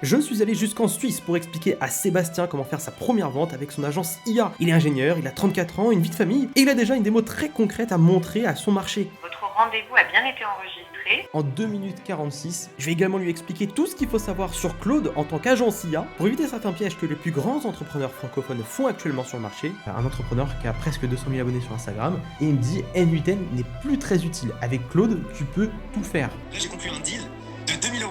Je suis allé jusqu'en Suisse pour expliquer à Sébastien comment faire sa première vente avec son agence IA. Il est ingénieur, il a 34 ans, une vie de famille, et il a déjà une démo très concrète à montrer à son marché. Votre rendez-vous a bien été enregistré. En 2 minutes 46, je vais également lui expliquer tout ce qu'il faut savoir sur Claude en tant qu'agence IA pour éviter certains pièges que les plus grands entrepreneurs francophones font actuellement sur le marché. Un entrepreneur qui a presque 200 000 abonnés sur Instagram, et il me dit N8N n'est plus très utile. Avec Claude, tu peux tout faire. Là, j'ai conclu un deal de 2000 €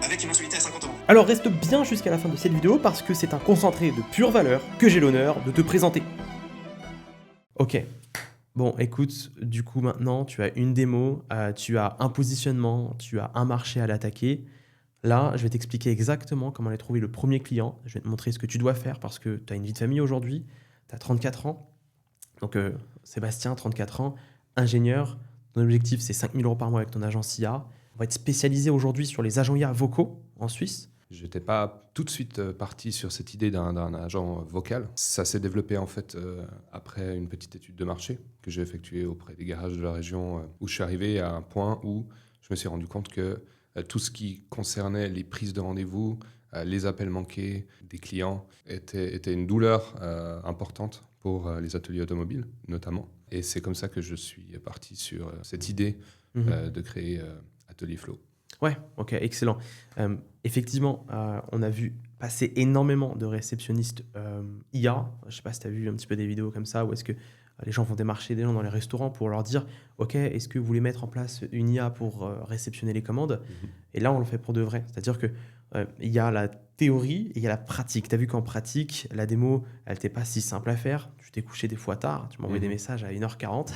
avec une mensualité à 50 €. Alors reste bien jusqu'à la fin de cette vidéo parce que c'est un concentré de pure valeur que j'ai l'honneur de te présenter. Ok, bon écoute, du coup maintenant tu as une démo, tu as un positionnement, tu as un marché à l'attaquer. Là, je vais t'expliquer exactement comment aller trouver le premier client. Je vais te montrer ce que tu dois faire parce que tu as une vie de famille aujourd'hui, tu as 34 ans. Donc Sébastien, 34 ans, ingénieur. Ton objectif c'est 5 000 € par mois avec ton agence IA. On va être spécialisé aujourd'hui sur les agents IA vocaux en Suisse. Je n'étais pas tout de suite parti sur cette idée d'un agent vocal. Ça s'est développé en fait après une petite étude de marché que j'ai effectuée auprès des garages de la région où je suis arrivé à un point où je me suis rendu compte que tout ce qui concernait les prises de rendez-vous, les appels manqués des clients était une douleur importante pour les ateliers automobiles notamment. Et c'est comme ça que je suis parti sur cette idée de créer Atelier Flow. Ouais, ok, excellent. Effectivement, on a vu passer énormément de réceptionnistes IA. Je ne sais pas si tu as vu un petit peu des vidéos comme ça, où est-ce que les gens vont démarcher des gens dans les restaurants pour leur dire « Ok, est-ce que vous voulez mettre en place une IA pour réceptionner les commandes ?» Et là, on le fait pour de vrai. C'est-à-dire que il y a la théorie et il y a la pratique. Tu as vu qu'en pratique, la démo, elle n'était pas si simple à faire. Tu t'es couché des fois tard, tu m'envoies des messages à 1h40.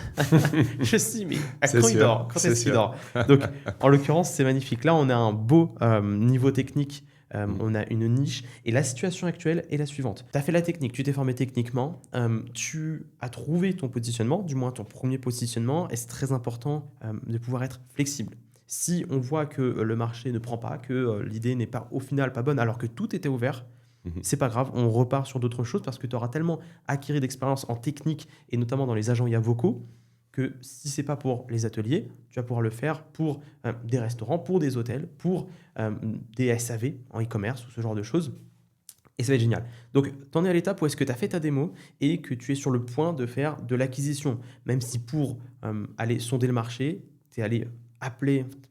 Je suis, mais quand il dort, quand est-ce qu'il dort? Donc, en l'occurrence, c'est magnifique. Là, on a un beau niveau technique. On a une niche et la situation actuelle est la suivante. Tu as fait la technique, tu t'es formé techniquement, tu as trouvé ton positionnement, du moins ton premier positionnement, et c'est très important de pouvoir être flexible. Si on voit que le marché ne prend pas, que l'idée n'est pas au final pas bonne alors que tout était ouvert, c'est pas grave, on repart sur d'autres choses parce que tu auras tellement acquis d'expérience en technique et notamment dans les agents IA vocaux que si c'est pas pour les ateliers, tu vas pouvoir le faire pour des restaurants, pour des hôtels, pour des SAV en e-commerce ou ce genre de choses. Et ça va être génial. Donc, tu en es à l'étape où est-ce que tu as fait ta démo et que tu es sur le point de faire de l'acquisition. Même si pour aller sonder le marché, tu es allé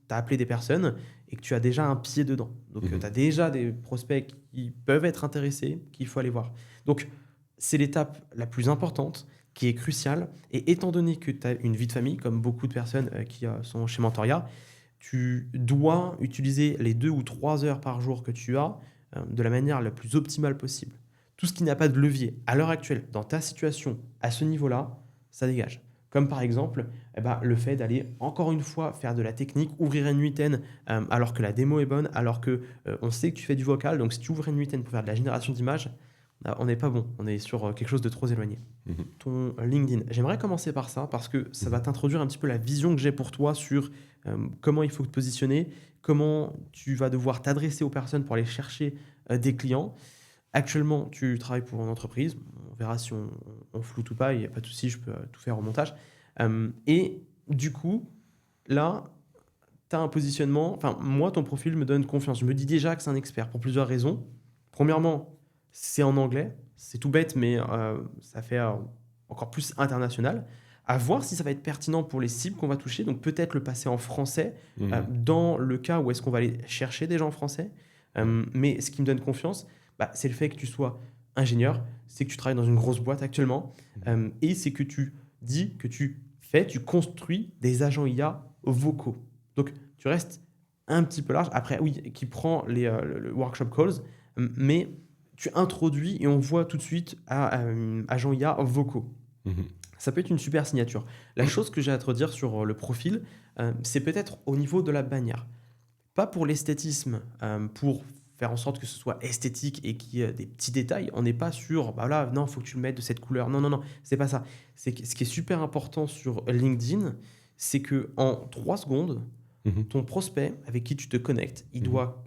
t'as appelé des personnes et que tu as déjà un pied dedans. Donc, tu as déjà des prospects qui peuvent être intéressés, qu'il faut aller voir. Donc, c'est l'étape la plus importante qui est cruciale. Et étant donné que tu as une vie de famille, comme beaucoup de personnes qui sont chez Mentoria, tu dois utiliser les 2 ou 3 heures par jour que tu as de la manière la plus optimale possible. Tout ce qui n'a pas de levier à l'heure actuelle, dans ta situation, à ce niveau-là, ça dégage. Comme par exemple, le fait d'aller encore une fois faire de la technique, ouvrir une 8N alors que la démo est bonne, alors qu'on sait que tu fais du vocal. Donc si tu ouvres une 8N pour faire de la génération d'images, on n'est pas bon, on est sur quelque chose de trop éloigné. Ton LinkedIn, j'aimerais commencer par ça parce que ça va t'introduire un petit peu la vision que j'ai pour toi sur comment il faut te positionner, comment tu vas devoir t'adresser aux personnes pour aller chercher des clients. Actuellement, tu travailles pour une entreprise, on verra si on floute ou pas, il n'y a pas de souci, je peux tout faire au montage. Et du coup, là, tu as un positionnement, enfin moi, ton profil me donne confiance. Je me dis déjà que c'est un expert pour plusieurs raisons. Premièrement, c'est en anglais, c'est tout bête, mais ça fait encore plus international. À voir si ça va être pertinent pour les cibles qu'on va toucher, donc peut-être le passer en français, dans le cas où est-ce qu'on va aller chercher des gens en français. Mais ce qui me donne confiance, c'est le fait que tu sois ingénieur, c'est que tu travailles dans une grosse boîte actuellement, et c'est que tu dis que tu construis des agents IA vocaux. Donc, tu restes un petit peu large. Après, oui, qui prend le workshop calls, mais tu introduis et on voit tout de suite agent IA vocaux. Ça peut être une super signature. La chose que j'ai à te dire sur le profil, c'est peut-être au niveau de la bannière. Pas pour l'esthétisme, pour faire en sorte que ce soit esthétique et qu'il y ait des petits détails. On n'est pas sur, non, il faut que tu le mettes de cette couleur. Non, c'est pas ça. Ce qui est super important sur LinkedIn, c'est qu'en 3 secondes, ton prospect avec qui tu te connectes, il doit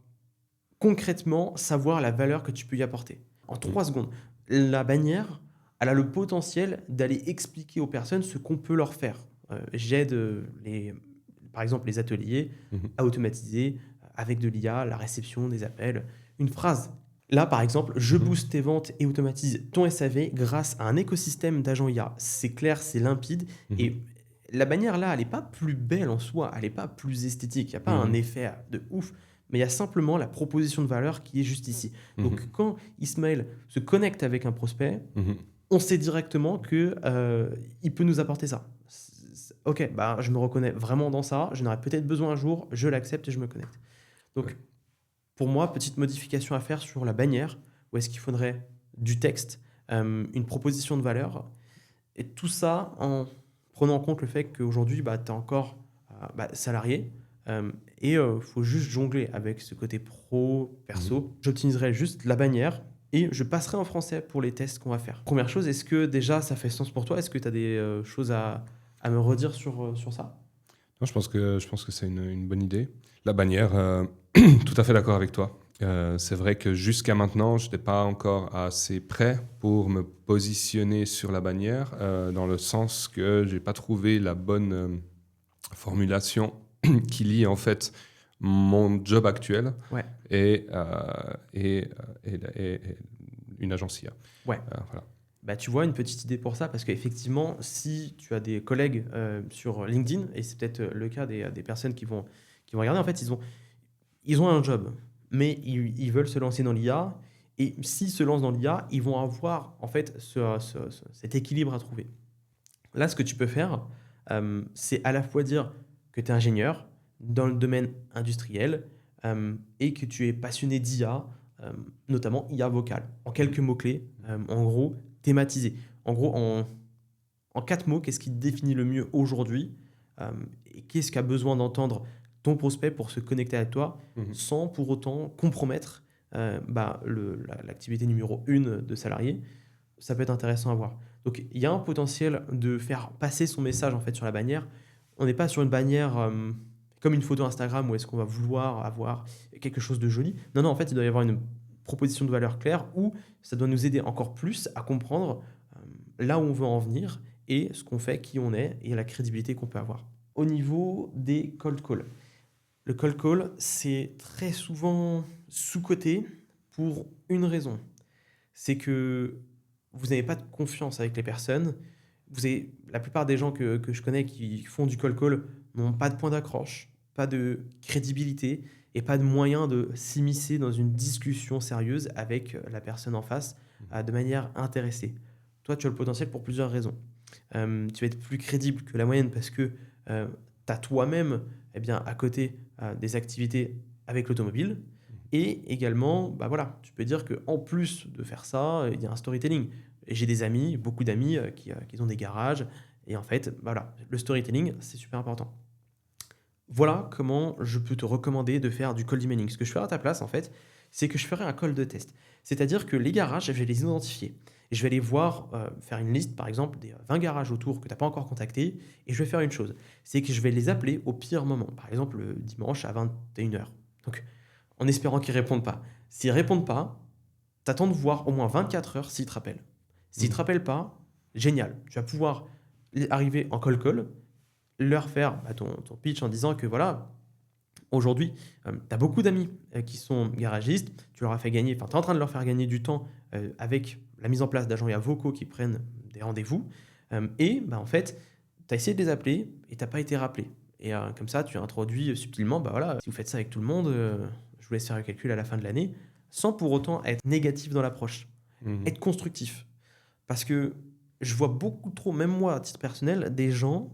concrètement savoir la valeur que tu peux y apporter. En 3 secondes. La bannière, elle a le potentiel d'aller expliquer aux personnes ce qu'on peut leur faire. J'aide par exemple les ateliers à automatiser avec de l'IA la réception des appels une phrase. Là, par exemple, je Mhm. booste tes ventes et automatise ton SAV grâce à un écosystème d'agents IA. C'est clair, c'est limpide. Mhm. Et la bannière là, elle n'est pas plus belle en soi, elle n'est pas plus esthétique, il n'y a pas un Mhm. effet de ouf, mais il y a simplement la proposition de valeur qui est juste ici. Donc Mhm. quand Ismaël se connecte avec un prospect, Mhm. on sait directement que il peut nous apporter ça. Ok, bah, je me reconnais vraiment dans ça, j'en aurais peut-être besoin un jour, je l'accepte et je me connecte. Ouais. Donc pour moi, petite modification à faire sur la bannière, où est-ce qu'il faudrait du texte, une proposition de valeur, et tout ça en prenant en compte le fait qu'aujourd'hui, bah, tu es encore salarié, et il faut juste jongler avec ce côté pro, Mhm. perso. J'optimiserai juste la bannière et je passerai en français pour les tests qu'on va faire. Première chose, est-ce que déjà ça fait sens pour toi? Est-ce que tu as des choses à me redire sur ça? Non, je pense que c'est une bonne idée. La bannière, tout à fait d'accord avec toi. C'est vrai que jusqu'à maintenant, je n'étais pas encore assez prêt pour me positionner sur la bannière, dans le sens que j'ai pas trouvé la bonne formulation qui lie en fait mon job actuel Ouais, et, et une agence IA. ouais. Voilà. Bah, tu vois, une petite idée pour ça, parce qu'effectivement, si tu as des collègues sur LinkedIn, et c'est peut-être le cas des personnes qui vont regarder, en fait, ils ont un job, mais ils veulent se lancer dans l'IA, et s'ils se lancent dans l'IA, ils vont avoir en fait cet équilibre à trouver. Là, ce que tu peux faire, c'est à la fois dire que tu es ingénieur dans le domaine industriel et que tu es passionné d'IA, notamment IA vocale. En quelques mots-clés, en gros, thématiser. En gros, en 4 mots, qu'est-ce qui te définit le mieux aujourd'hui et qu'est-ce qu'a besoin d'entendre ton prospect pour se connecter à toi Mhm. sans pour autant compromettre l'activité numéro 1 de salarié. Ça peut être intéressant à voir. Donc, il y a un potentiel de faire passer son message en fait sur la bannière. On n'est pas sur une bannière comme une photo Instagram où est-ce qu'on va vouloir avoir quelque chose de joli. Non, non, en fait, il doit y avoir une proposition de valeur claire où ça doit nous aider encore plus à comprendre là où on veut en venir et ce qu'on fait, qui on est et la crédibilité qu'on peut avoir. Au niveau des cold calls, le cold call, c'est très souvent sous-coté pour une raison. C'est que vous n'avez pas de confiance avec les personnes. La plupart des gens que je connais qui font du cold call n'ont pas de point d'accroche, pas de crédibilité et pas de moyen de s'immiscer dans une discussion sérieuse avec la personne en face de manière intéressée. Toi, tu as le potentiel pour plusieurs raisons. Tu vas être plus crédible que la moyenne parce que tu as toi-même eh bien, à côté des activités avec l'automobile. Et également, bah voilà, tu peux dire qu'en plus de faire ça, il y a un storytelling. Et j'ai des amis, beaucoup d'amis qui ont des garages. Et en fait, bah voilà, le storytelling, c'est super important. Voilà comment je peux te recommander de faire du cold emailing. Ce que je ferai à ta place, en fait, c'est que je ferai un call de test. C'est-à-dire que les garages, je vais les identifier. Et je vais aller voir, faire une liste, par exemple, des 20 garages autour que tu n'as pas encore contactés. Et je vais faire une chose, c'est que je vais les appeler au pire moment. Par exemple, le dimanche à 21h. Donc, en espérant qu'ils répondent pas. S'ils répondent pas, t'attends de voir au moins 24 heures s'ils te rappellent. S'ils te Mhm. rappellent pas, génial. Tu vas pouvoir arriver en call, leur faire ton pitch en disant que voilà, aujourd'hui, tu as beaucoup d'amis qui sont garagistes, tu leur as fait gagner, enfin, tu es en train de leur faire gagner du temps avec la mise en place d'agents IA vocaux qui prennent des rendez-vous. Et bah, en fait, tu as essayé de les appeler et tu n'as pas été rappelé. Et comme ça, tu as introduit subtilement, bah voilà, si vous faites ça avec tout le monde, je vous laisse faire le calcul à la fin de l'année, sans pour autant être négatif dans l'approche, Mhm. être constructif. Parce que je vois beaucoup trop, même moi à titre personnel, des gens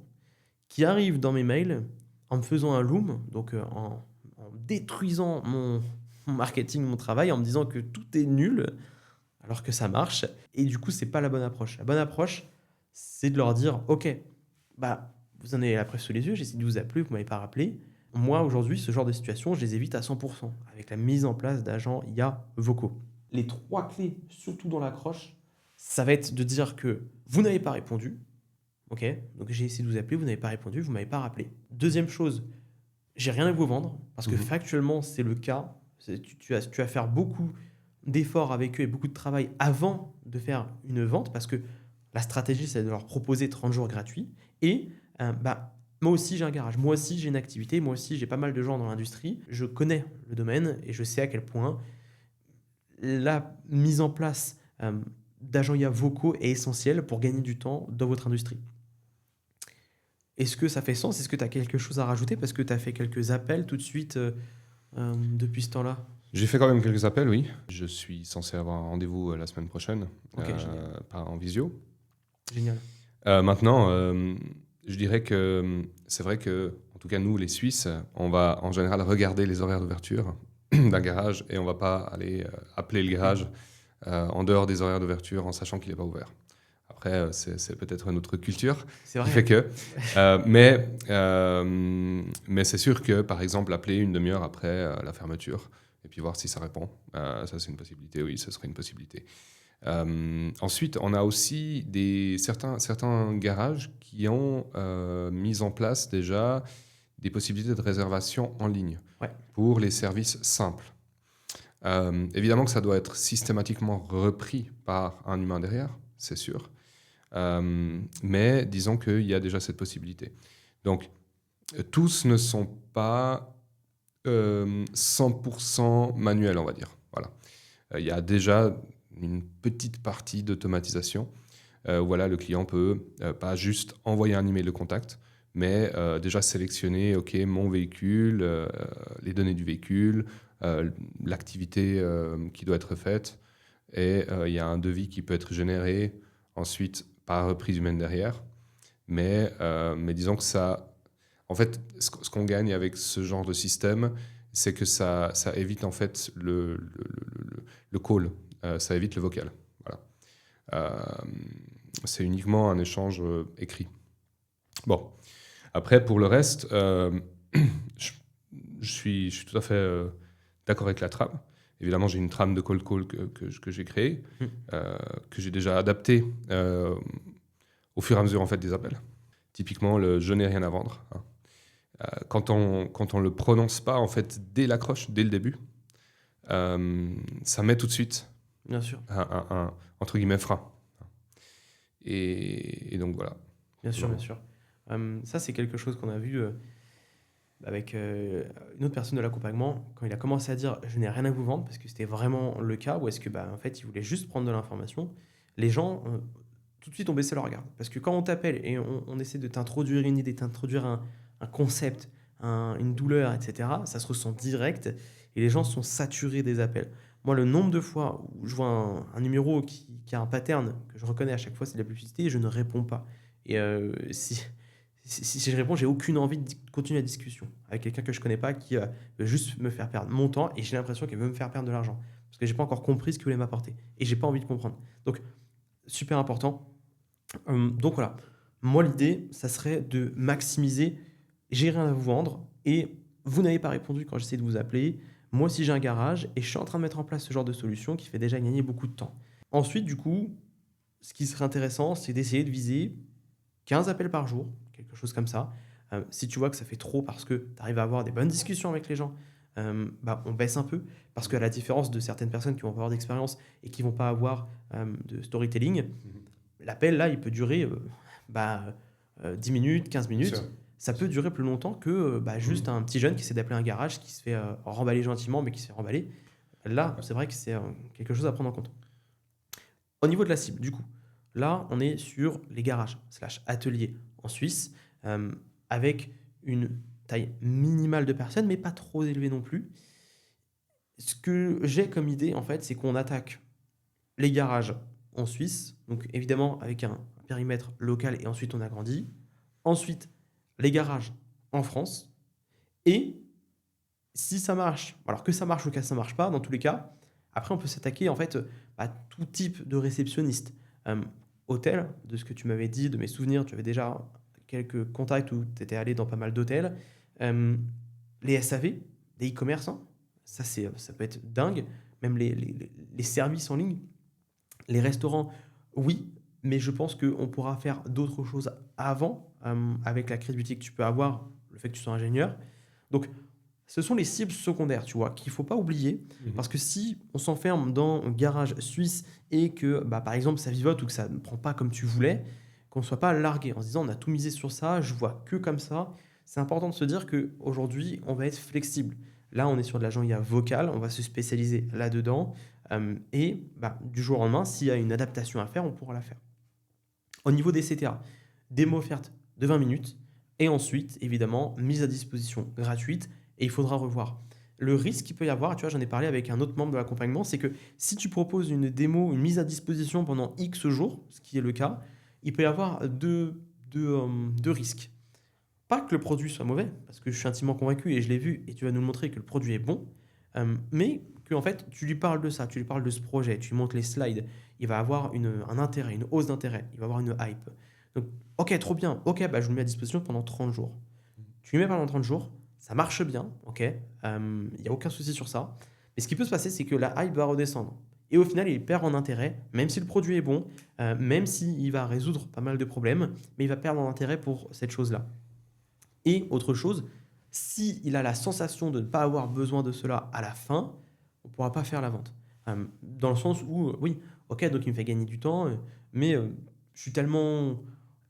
qui arrivent dans mes mails en me faisant un loom, donc en détruisant mon marketing, mon travail, en me disant que tout est nul, alors que ça marche. Et du coup, c'est pas la bonne approche. La bonne approche, c'est de leur dire, OK, bah, vous en avez la preuve sous les yeux, j'essaie de vous appeler, vous m'avez pas rappelé. Moi, aujourd'hui, ce genre de situation, je les évite à 100% avec la mise en place d'agents IA vocaux. Les 3 clés, surtout dans l'accroche, ça va être de dire que vous n'avez pas répondu. OK, donc j'ai essayé de vous appeler, vous n'avez pas répondu, vous m'avez pas rappelé. Deuxième chose, j'ai rien à vous vendre parce que Mhm. factuellement, c'est le cas. Tu vas faire beaucoup d'efforts avec eux et beaucoup de travail avant de faire une vente parce que la stratégie, c'est de leur proposer 30 jours gratuits. Et bah, moi aussi, j'ai un garage. Moi aussi, j'ai une activité. Moi aussi, j'ai pas mal de gens dans l'industrie. Je connais le domaine et je sais à quel point la mise en place d'agents IA vocaux est essentielle pour gagner du temps dans votre industrie. Est-ce que ça fait sens? Est-ce que tu as quelque chose à rajouter? Parce que tu as fait quelques appels tout de suite depuis ce temps-là. J'ai fait quand même quelques appels, oui. Je suis censé avoir un rendez-vous la semaine prochaine, Ok, génial. en visio. Génial. Maintenant, je dirais que c'est vrai que, en tout cas nous, les Suisses, on va en général regarder les horaires d'ouverture d'un garage et on va pas aller appeler le garage en dehors des horaires d'ouverture en sachant qu'il n'est pas ouvert. Après, c'est peut-être notre culture C'est qui vrai. fait que. Mais c'est sûr que, par exemple, appeler une demi-heure après la fermeture et puis voir si ça répond, ça c'est une possibilité, oui, ce serait une possibilité. Ensuite, on a aussi certains garages qui ont mis en place déjà des possibilités de réservation en ligne Ouais. pour les services simples. Évidemment que ça doit être systématiquement repris par un humain derrière, c'est sûr. Mais disons qu'il y a déjà cette possibilité. Donc, tous ne sont pas 100% manuels, on va dire. Voilà. Il y a déjà une petite partie d'automatisation. Voilà, le client peut pas juste envoyer un email de contact, mais déjà sélectionner mon véhicule, les données du véhicule, l'activité qui doit être faite, et il y a un devis qui peut être généré ensuite par reprise humaine derrière. Mais disons que ça, en fait, ce qu'on gagne avec ce genre de système, c'est que ça évite en fait le call, ça évite le vocal. Voilà. C'est uniquement un échange écrit. Bon. Après, pour le reste, je suis tout à fait d'accord avec la trame. Évidemment, j'ai une trame de cold call que j'ai créée, que j'ai déjà adaptée au fur et à mesure en fait, des appels. Typiquement, le « je n'ai rien à vendre ». Quand on le prononce pas en fait dès l'accroche, dès le début, ça met tout de suite Bien sûr. un entre guillemets frein. Et donc voilà. Bien sûr, Ouais. bien sûr. Ça, c'est quelque chose qu'on a vu avec une autre personne de l'accompagnement, quand il a commencé à dire je n'ai rien à vous vendre, parce que c'était vraiment le cas, où est-ce que en fait, il voulait juste prendre de l'information, les gens tout de suite ont baissé leur regard. Parce que quand on t'appelle et on essaie de t'introduire une idée, t'introduire un concept, une douleur, etc., ça se ressent direct et les gens sont saturés des appels. Moi, le nombre de fois où je vois un numéro qui a un pattern que je reconnais à chaque fois, c'est de la publicité, et je ne réponds pas. Et si je réponds, j'ai aucune envie de continuer la discussion avec quelqu'un que je connais pas qui veut juste me faire perdre mon temps, et j'ai l'impression qu'il veut me faire perdre de l'argent parce que j'ai pas encore compris ce qu'il voulait m'apporter et j'ai pas envie de comprendre. Donc, super important. Donc voilà, moi l'idée, ça serait de maximiser. J'ai rien à vous vendre et vous n'avez pas répondu quand j'essaie de vous appeler. Moi aussi j'ai un garage et je suis en train de mettre en place ce genre de solution qui fait déjà gagner beaucoup de temps. Ensuite, du coup, ce qui serait intéressant, c'est d'essayer de viser 15 appels par jour, quelque chose comme ça. Si tu vois que ça fait trop parce que tu arrives à avoir des bonnes discussions avec les gens, on baisse un peu. Parce qu'à la différence de certaines personnes qui vont pas avoir d'expérience et qui vont pas avoir de storytelling, l'appel là, il peut durer 10 minutes, 15 minutes. Sûr. Ça peut durer plus longtemps que juste un petit jeune qui essaie d'appeler un garage, qui se fait remballer gentiment, mais qui se fait remballer. Là, c'est vrai que c'est quelque chose à prendre en compte. Au niveau de la cible, du coup, là, on est sur les garages / ateliers en Suisse, avec une taille minimale de personnes, mais pas trop élevée non plus. Ce que j'ai comme idée, en fait, c'est qu'on attaque les garages en Suisse, donc évidemment avec un périmètre local, et ensuite on agrandit. Ensuite, les garages en France. Et si ça marche, alors que ça marche ou que ça marche pas, dans tous les cas, après on peut s'attaquer en fait à tout type de réceptionniste. Hôtel, de ce que tu m'avais dit, de mes souvenirs, tu avais déjà quelques contacts où tu étais allé dans pas mal d'hôtels. Les SAV, les e-commerçants, ça peut être dingue. Même les services en ligne, les restaurants, oui, mais je pense qu'on pourra faire d'autres choses avant, avec la crédibilité que tu peux avoir, le fait que tu sois ingénieur. Donc, ce sont les cibles secondaires, tu vois, qu'il ne faut pas oublier. Parce que si on s'enferme dans un garage suisse et que, par exemple, ça vivote ou que ça ne prend pas comme tu voulais, qu'on ne soit pas largué en se disant on a tout misé sur ça, je vois que comme ça, c'est important de se dire qu'aujourd'hui, on va être flexible. Là, on est sur de l'agent IA vocal, on va se spécialiser là-dedans. Et du jour au lendemain, s'il y a une adaptation à faire, on pourra la faire. Au niveau des CTA, démo offerte de 20 minutes et ensuite, évidemment, mise à disposition gratuite et il faudra revoir. Le risque qu'il peut y avoir, tu vois, j'en ai parlé avec un autre membre de l'accompagnement, c'est que si tu proposes une démo, une mise à disposition pendant X jours, ce qui est le cas, il peut y avoir deux risques. Pas que le produit soit mauvais, parce que je suis intimement convaincu et je l'ai vu et tu vas nous le montrer que le produit est bon, mais que en fait, tu lui parles de ça, tu lui parles de ce projet, tu lui montres les slides, il va avoir un intérêt, une hausse d'intérêt, il va avoir une hype. Donc, ok, trop bien, ok, je le mets à disposition pendant 30 jours. Tu lui mets pendant 30 jours, ça marche bien, ok, il n'y a aucun souci sur ça. Mais ce qui peut se passer, c'est que la hype va redescendre. Et au final, il perd en intérêt, même si le produit est bon, même s'il va résoudre pas mal de problèmes, mais il va perdre en intérêt pour cette chose-là. Et autre chose, s'il a la sensation de ne pas avoir besoin de cela à la fin, on ne pourra pas faire la vente. Dans le sens où, oui, ok, donc il me fait gagner du temps, mais je suis tellement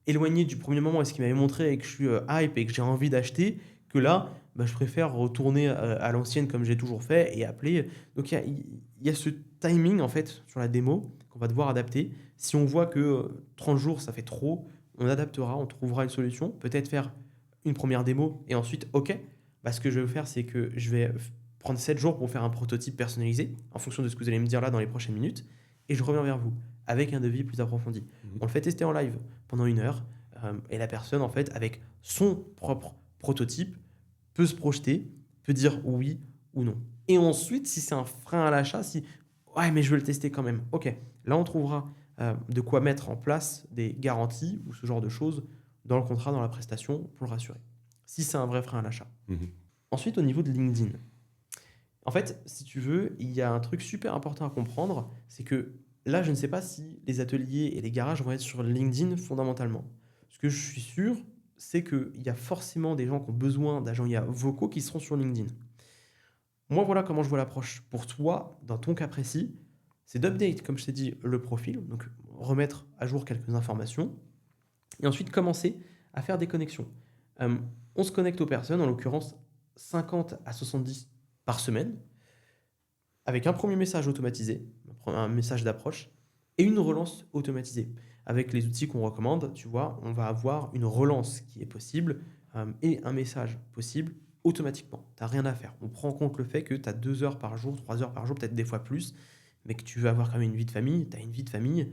éloigné du premier moment où ce qu'il m'avait montré et que je suis hype et que j'ai envie d'acheter, que là, je préfère retourner à l'ancienne comme j'ai toujours fait et appeler. Donc il y a ce timing en fait sur la démo qu'on va devoir adapter. Si on voit que 30 jours ça fait trop, on adaptera, on trouvera une solution. Peut-être faire une première démo et ensuite, ok, ce que je vais faire, c'est que je vais prendre 7 jours pour faire un prototype personnalisé en fonction de ce que vous allez me dire là dans les prochaines minutes et je reviens vers vous avec un devis plus approfondi. On le fait tester en live pendant 1 heure et la personne, en fait, avec son propre prototype, peut se projeter, peut dire oui ou non. Et ensuite, si c'est un frein à l'achat, si ouais, mais je veux le tester quand même, ok, là on trouvera de quoi mettre en place des garanties ou ce genre de choses dans le contrat, dans la prestation, pour le rassurer. Si c'est un vrai frein à l'achat. Ensuite, au niveau de LinkedIn. En fait, si tu veux, il y a un truc super important à comprendre, c'est que là, je ne sais pas si les ateliers et les garages vont être sur LinkedIn fondamentalement. Ce que je suis sûr, c'est qu'il y a forcément des gens qui ont besoin d'agents IA vocaux qui seront sur LinkedIn. Moi, voilà comment je vois l'approche. Pour toi, dans ton cas précis, c'est d'update, comme je t'ai dit, le profil, donc remettre à jour quelques informations, et ensuite commencer à faire des connexions. On se connecte aux personnes, en l'occurrence 50 à 70 par semaine, avec un premier message automatisé, un message d'approche, et une relance automatisée. Avec les outils qu'on recommande, tu vois, on va avoir une relance qui est possible et un message possible automatiquement. Tu n'as rien à faire. On prend en compte le fait que tu as 2 heures par jour, 3 heures par jour, peut-être des fois plus, mais que tu veux avoir quand même une vie de famille, tu as une vie de famille,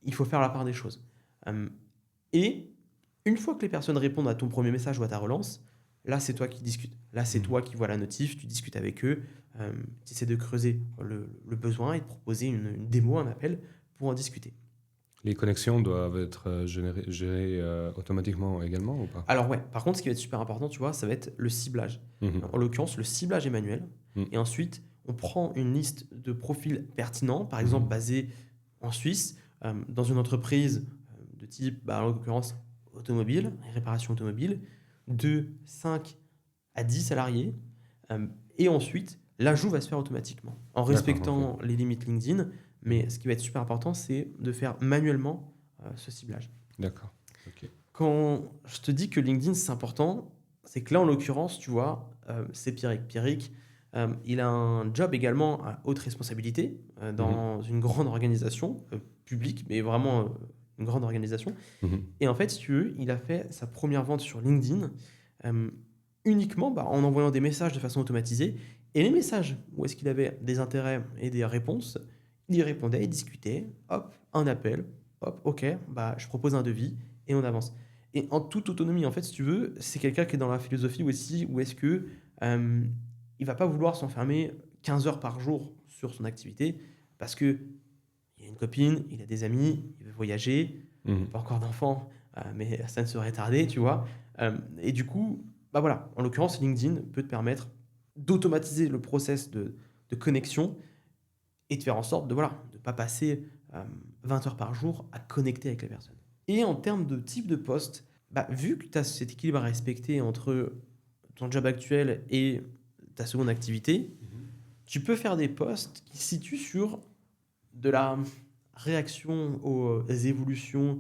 il faut faire la part des choses. Et une fois que les personnes répondent à ton premier message ou à ta relance, là, c'est toi qui discutes. Là, c'est toi qui vois la notif, tu discutes avec eux, tu essaies de creuser le besoin et de proposer une démo, un appel pour en discuter. Les connexions doivent être gérées automatiquement également ou pas? Alors ouais, par contre, ce qui va être super important, tu vois, ça va être le ciblage. En l'occurrence, le ciblage est manuel. Et ensuite, on prend une liste de profils pertinents, par exemple basés en Suisse, dans une entreprise de type, en l'occurrence, automobile, réparation automobile, de 5 à 10 salariés. Et ensuite, l'ajout va se faire automatiquement, en respectant les limites LinkedIn. Mais ce qui va être super important, c'est de faire manuellement ce ciblage. D'accord. Ok. Quand je te dis que LinkedIn, c'est important, c'est que là, en l'occurrence, tu vois, c'est Pierrick. Pierrick, il a un job également à haute responsabilité dans une grande organisation publique, mais vraiment une grande organisation. Et en fait, si tu veux, il a fait sa première vente sur LinkedIn uniquement en envoyant des messages de façon automatisée. Et les messages où est-ce qu'il avait des intérêts et des réponses, il y répondait, il discutait, hop, un appel, hop, ok, je propose un devis et on avance. Et en toute autonomie, en fait, si tu veux, c'est quelqu'un qui est dans la philosophie aussi où est-ce que il va pas vouloir s'enfermer 15 heures par jour sur son activité parce que il a une copine, il a des amis, il veut voyager, pas encore d'enfants, mais ça ne serait tardé, tu vois. Et du coup, voilà, en l'occurrence, LinkedIn peut te permettre d'automatiser le process de connexion et de faire en sorte de ne pas passer 20 heures par jour à connecter avec les personnes. Et en termes de type de poste, vu que tu as cet équilibre à respecter entre ton job actuel et ta seconde activité, tu peux faire des postes qui se situent sur de la réaction aux évolutions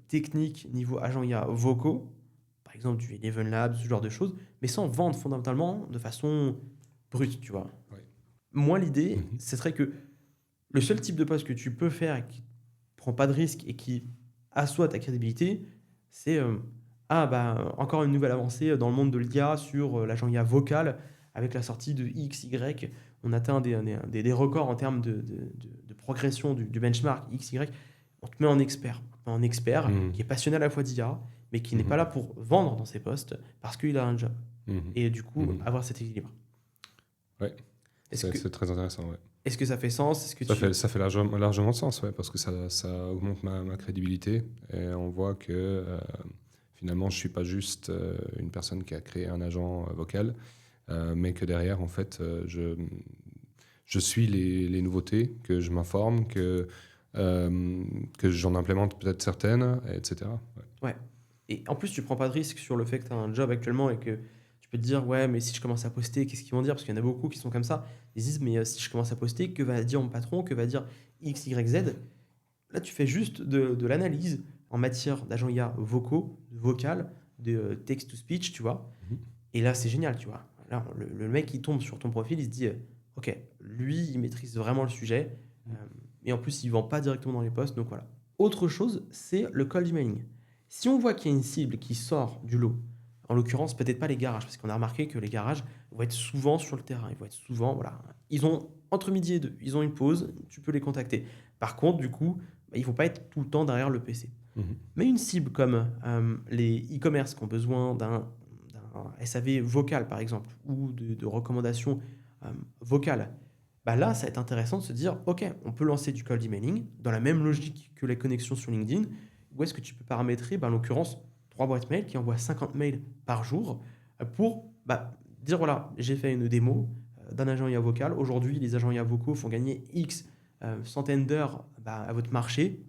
techniques niveau agent IA vocaux, par exemple du Eleven Labs, ce genre de choses, mais sans vendre fondamentalement de façon brute, tu vois. Oui. Moi, l'idée, Mhm. ce serait que le seul type de poste que tu peux faire et qui ne prend pas de risque et qui assoit ta crédibilité, c'est ah bah encore une nouvelle avancée dans le monde de l'IA sur l'agent IA vocal avec la sortie de XY. On atteint des records en termes de progression du benchmark XY. On te met en expert. Un expert Mhm. qui est passionné à la fois d'IA, mais qui n'est Mhm. pas là pour vendre dans ses postes parce qu'il a un job. Mhm. Et du coup, Mhm. avoir cet équilibre. Ouais, Est-ce c'est que, c'est très intéressant. Ouais. est-ce que ça fait sens? Est-ce que Ça fait largement sens, ouais, parce que ça augmente ma crédibilité et on voit que finalement, je suis pas juste une personne qui a créé un agent vocal, mais que derrière, en fait, je suis les nouveautés, que je m'informe, que j'en implémente peut-être certaines, etc. Ouais. Ouais. Et en plus, tu prends pas de risque sur le fait que tu as un job actuellement et que tu peux te dire, ouais, mais si je commence à poster, qu'est-ce qu'ils vont dire? Parce qu'il y en a beaucoup qui sont comme ça. Ils se disent, mais si je commence à poster, que va dire mon patron? Que va dire X, Y, Z? Là, tu fais juste de l'analyse en matière d'agents IA vocaux, vocal, de text-to-speech, tu vois. Mhm. Et là, c'est génial, tu vois. Là, le mec, il tombe sur ton profil, il se dit, ok, lui, il maîtrise vraiment le sujet. Et en plus, il vend pas directement dans les posts, donc voilà. Autre chose, c'est le cold emailing. Si on voit qu'il y a une cible qui sort du lot, en l'occurrence, peut-être pas les garages, parce qu'on a remarqué que les garages vont être souvent sur le terrain. Ils vont être souvent, voilà. Ils ont, entre midi et deux, ils ont une pause, tu peux les contacter. Par contre, du coup, bah, ils vont pas être tout le temps derrière le PC. Mhm. Mais une cible comme les e-commerce qui ont besoin d'un SAV vocal, par exemple, ou de recommandations vocales, bah là, ça va être intéressant de se dire, OK, on peut lancer du cold emailing dans la même logique que les connexions sur LinkedIn, où est-ce que tu peux paramétrer, bah, en l'occurrence, 3 boîtes mail qui envoient 50 mails par jour pour bah, dire, voilà, j'ai fait une démo d'un agent IA vocal. Aujourd'hui, les agents IA vocaux font gagner X centaines d'heures bah, à votre marché.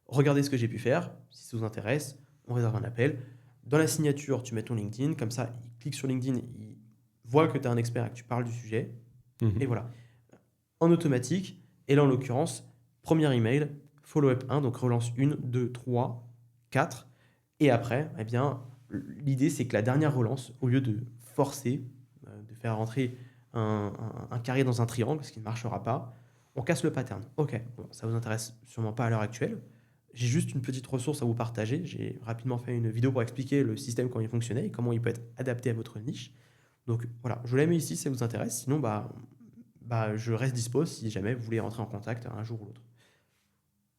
Regardez ce que j'ai pu faire. Si ça vous intéresse, on réserve un appel. Dans la signature, tu mets ton LinkedIn. Comme ça, il clique sur LinkedIn, il voit que tu es un expert et que tu parles du sujet. Mhm. Et voilà. En automatique. Et là, en l'occurrence, premier email, follow-up 1, donc relance 1, 2, 3, 4. Et après, eh bien, l'idée, c'est que la dernière relance, au lieu de forcer, de faire rentrer un carré dans un triangle, ce qui ne marchera pas, on casse le pattern. Ok, bon, ça vous intéresse sûrement pas à l'heure actuelle. J'ai juste une petite ressource à vous partager. J'ai rapidement fait une vidéo pour expliquer le système, comment il fonctionnait et comment il peut être adapté à votre niche. Donc voilà, je la mets ici si ça vous intéresse. Sinon, je reste dispo si jamais vous voulez entrer en contact un jour ou l'autre.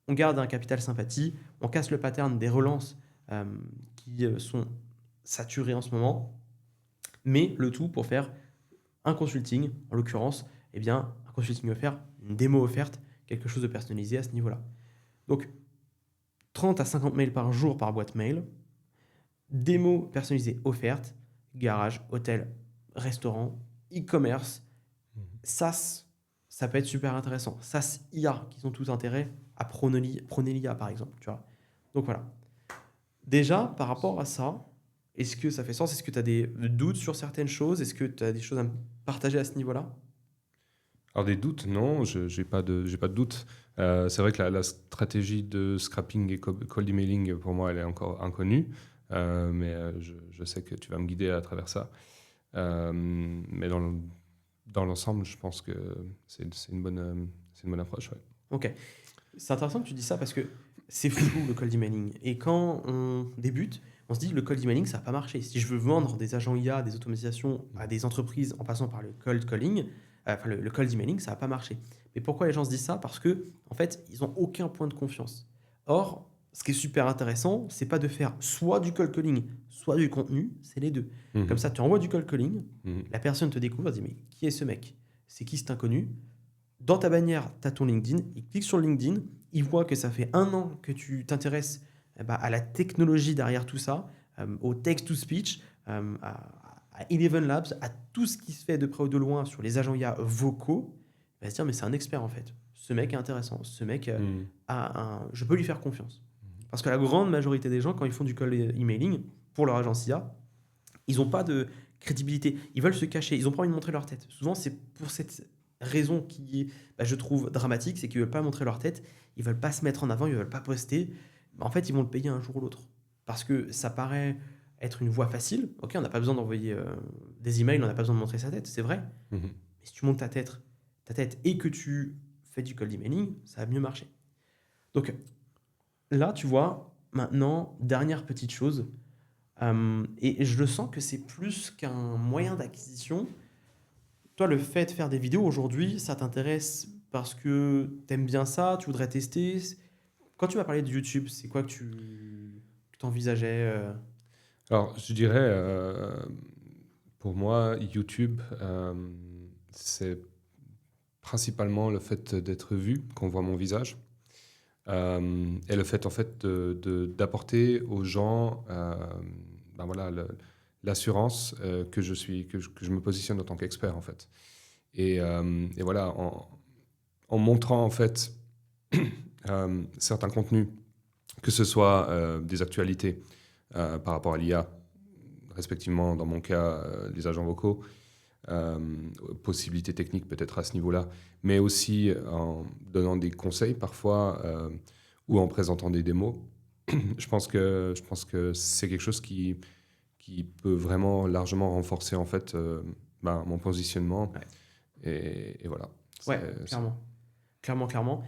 On garde un capital sympathie, on casse le pattern des relances euh, qui sont saturées en ce moment, mais le tout pour faire un consulting, en l'occurrence, eh bien, un consulting offert, une démo offerte, quelque chose de personnalisé à ce niveau-là. Donc, 30 à 50 mails par jour par boîte mail, démo personnalisée offerte, garage, hôtel, restaurant, e-commerce, SaaS, ça peut être super intéressant. SaaS IA, qui sont tous intérêts à prôner l'IA, par exemple. Tu vois. Donc voilà. Déjà, par rapport à ça, est-ce que ça fait sens? Est-ce que tu as des doutes sur certaines choses? Est-ce que tu as des choses à me partager à ce niveau-là? Alors des doutes, non, j'ai pas de doute. C'est vrai que la stratégie de scrapping et cold emailing, pour moi, elle est encore inconnue. Mais je sais que tu vas me guider à travers ça. Mais dans l'ensemble, je pense que c'est une bonne approche. Ouais. Ok. C'est intéressant que tu dis ça parce que c'est flou le cold emailing. Et quand on débute, on se dit que le cold emailing, ça va pas marcher. Si je veux vendre des agents IA, des automatisations à des entreprises en passant par le cold calling, enfin le cold emailing, ça va pas marcher. Mais pourquoi les gens se disent ça? Parce que en fait, ils ont aucun point de confiance. Or, ce qui est super intéressant, c'est pas de faire soit du cold calling, soit du contenu, c'est les deux. Mhm. Comme ça, tu envoies du cold calling, Mhm. la personne te découvre, elle se dit mais qui est ce mec? C'est qui cet inconnu? Dans ta bannière, tu as ton LinkedIn, il clique sur LinkedIn, il voit que ça fait 1 an que tu t'intéresses à la technologie derrière tout ça, au text-to-speech, à Eleven Labs, à tout ce qui se fait de près ou de loin sur les agents IA vocaux. Il va se dire, mais c'est un expert en fait. Ce mec est intéressant, ce mec, Mhm. je peux lui faire confiance. Parce que la grande majorité des gens, quand ils font du cold emailing pour leur agence IA, ils n'ont pas de crédibilité. Ils veulent se cacher. Ils n'ont pas envie de montrer leur tête. Souvent, c'est pour cette raison qui est, je trouve, dramatique, c'est qu'ils ne veulent pas montrer leur tête. Ils ne veulent pas se mettre en avant. Ils ne veulent pas poster. En fait, ils vont le payer un jour ou l'autre. Parce que ça paraît être une voie facile. Ok, on n'a pas besoin d'envoyer des emails, on n'a pas besoin de montrer sa tête, c'est vrai. Mhm. Mais si tu montes ta tête et que tu fais du cold emailing, ça va mieux marcher. Donc là, tu vois, maintenant, dernière petite chose, et je le sens que c'est plus qu'un moyen d'acquisition. Toi, le fait de faire des vidéos aujourd'hui, ça t'intéresse parce que t'aimes bien ça, tu voudrais tester. Quand tu m'as parlé de YouTube, c'est quoi que tu envisageais Alors, je dirais, pour moi, YouTube, c'est principalement le fait d'être vu, qu'on voit mon visage, et le fait, en fait, d'apporter aux gens, ben voilà, l'assurance que que je me positionne en tant qu'expert, en fait. Et voilà, en montrant, en fait, certains contenus, que ce soit des actualités par rapport à l'IA, respectivement, dans mon cas, les agents vocaux, euh, possibilités techniques peut-être à ce niveau-là, mais aussi en donnant des conseils parfois ou en présentant des démos. Je pense que c'est quelque chose qui peut vraiment largement renforcer en fait mon positionnement. Ouais. Et voilà. Ouais, C'est- clairement. Clairement.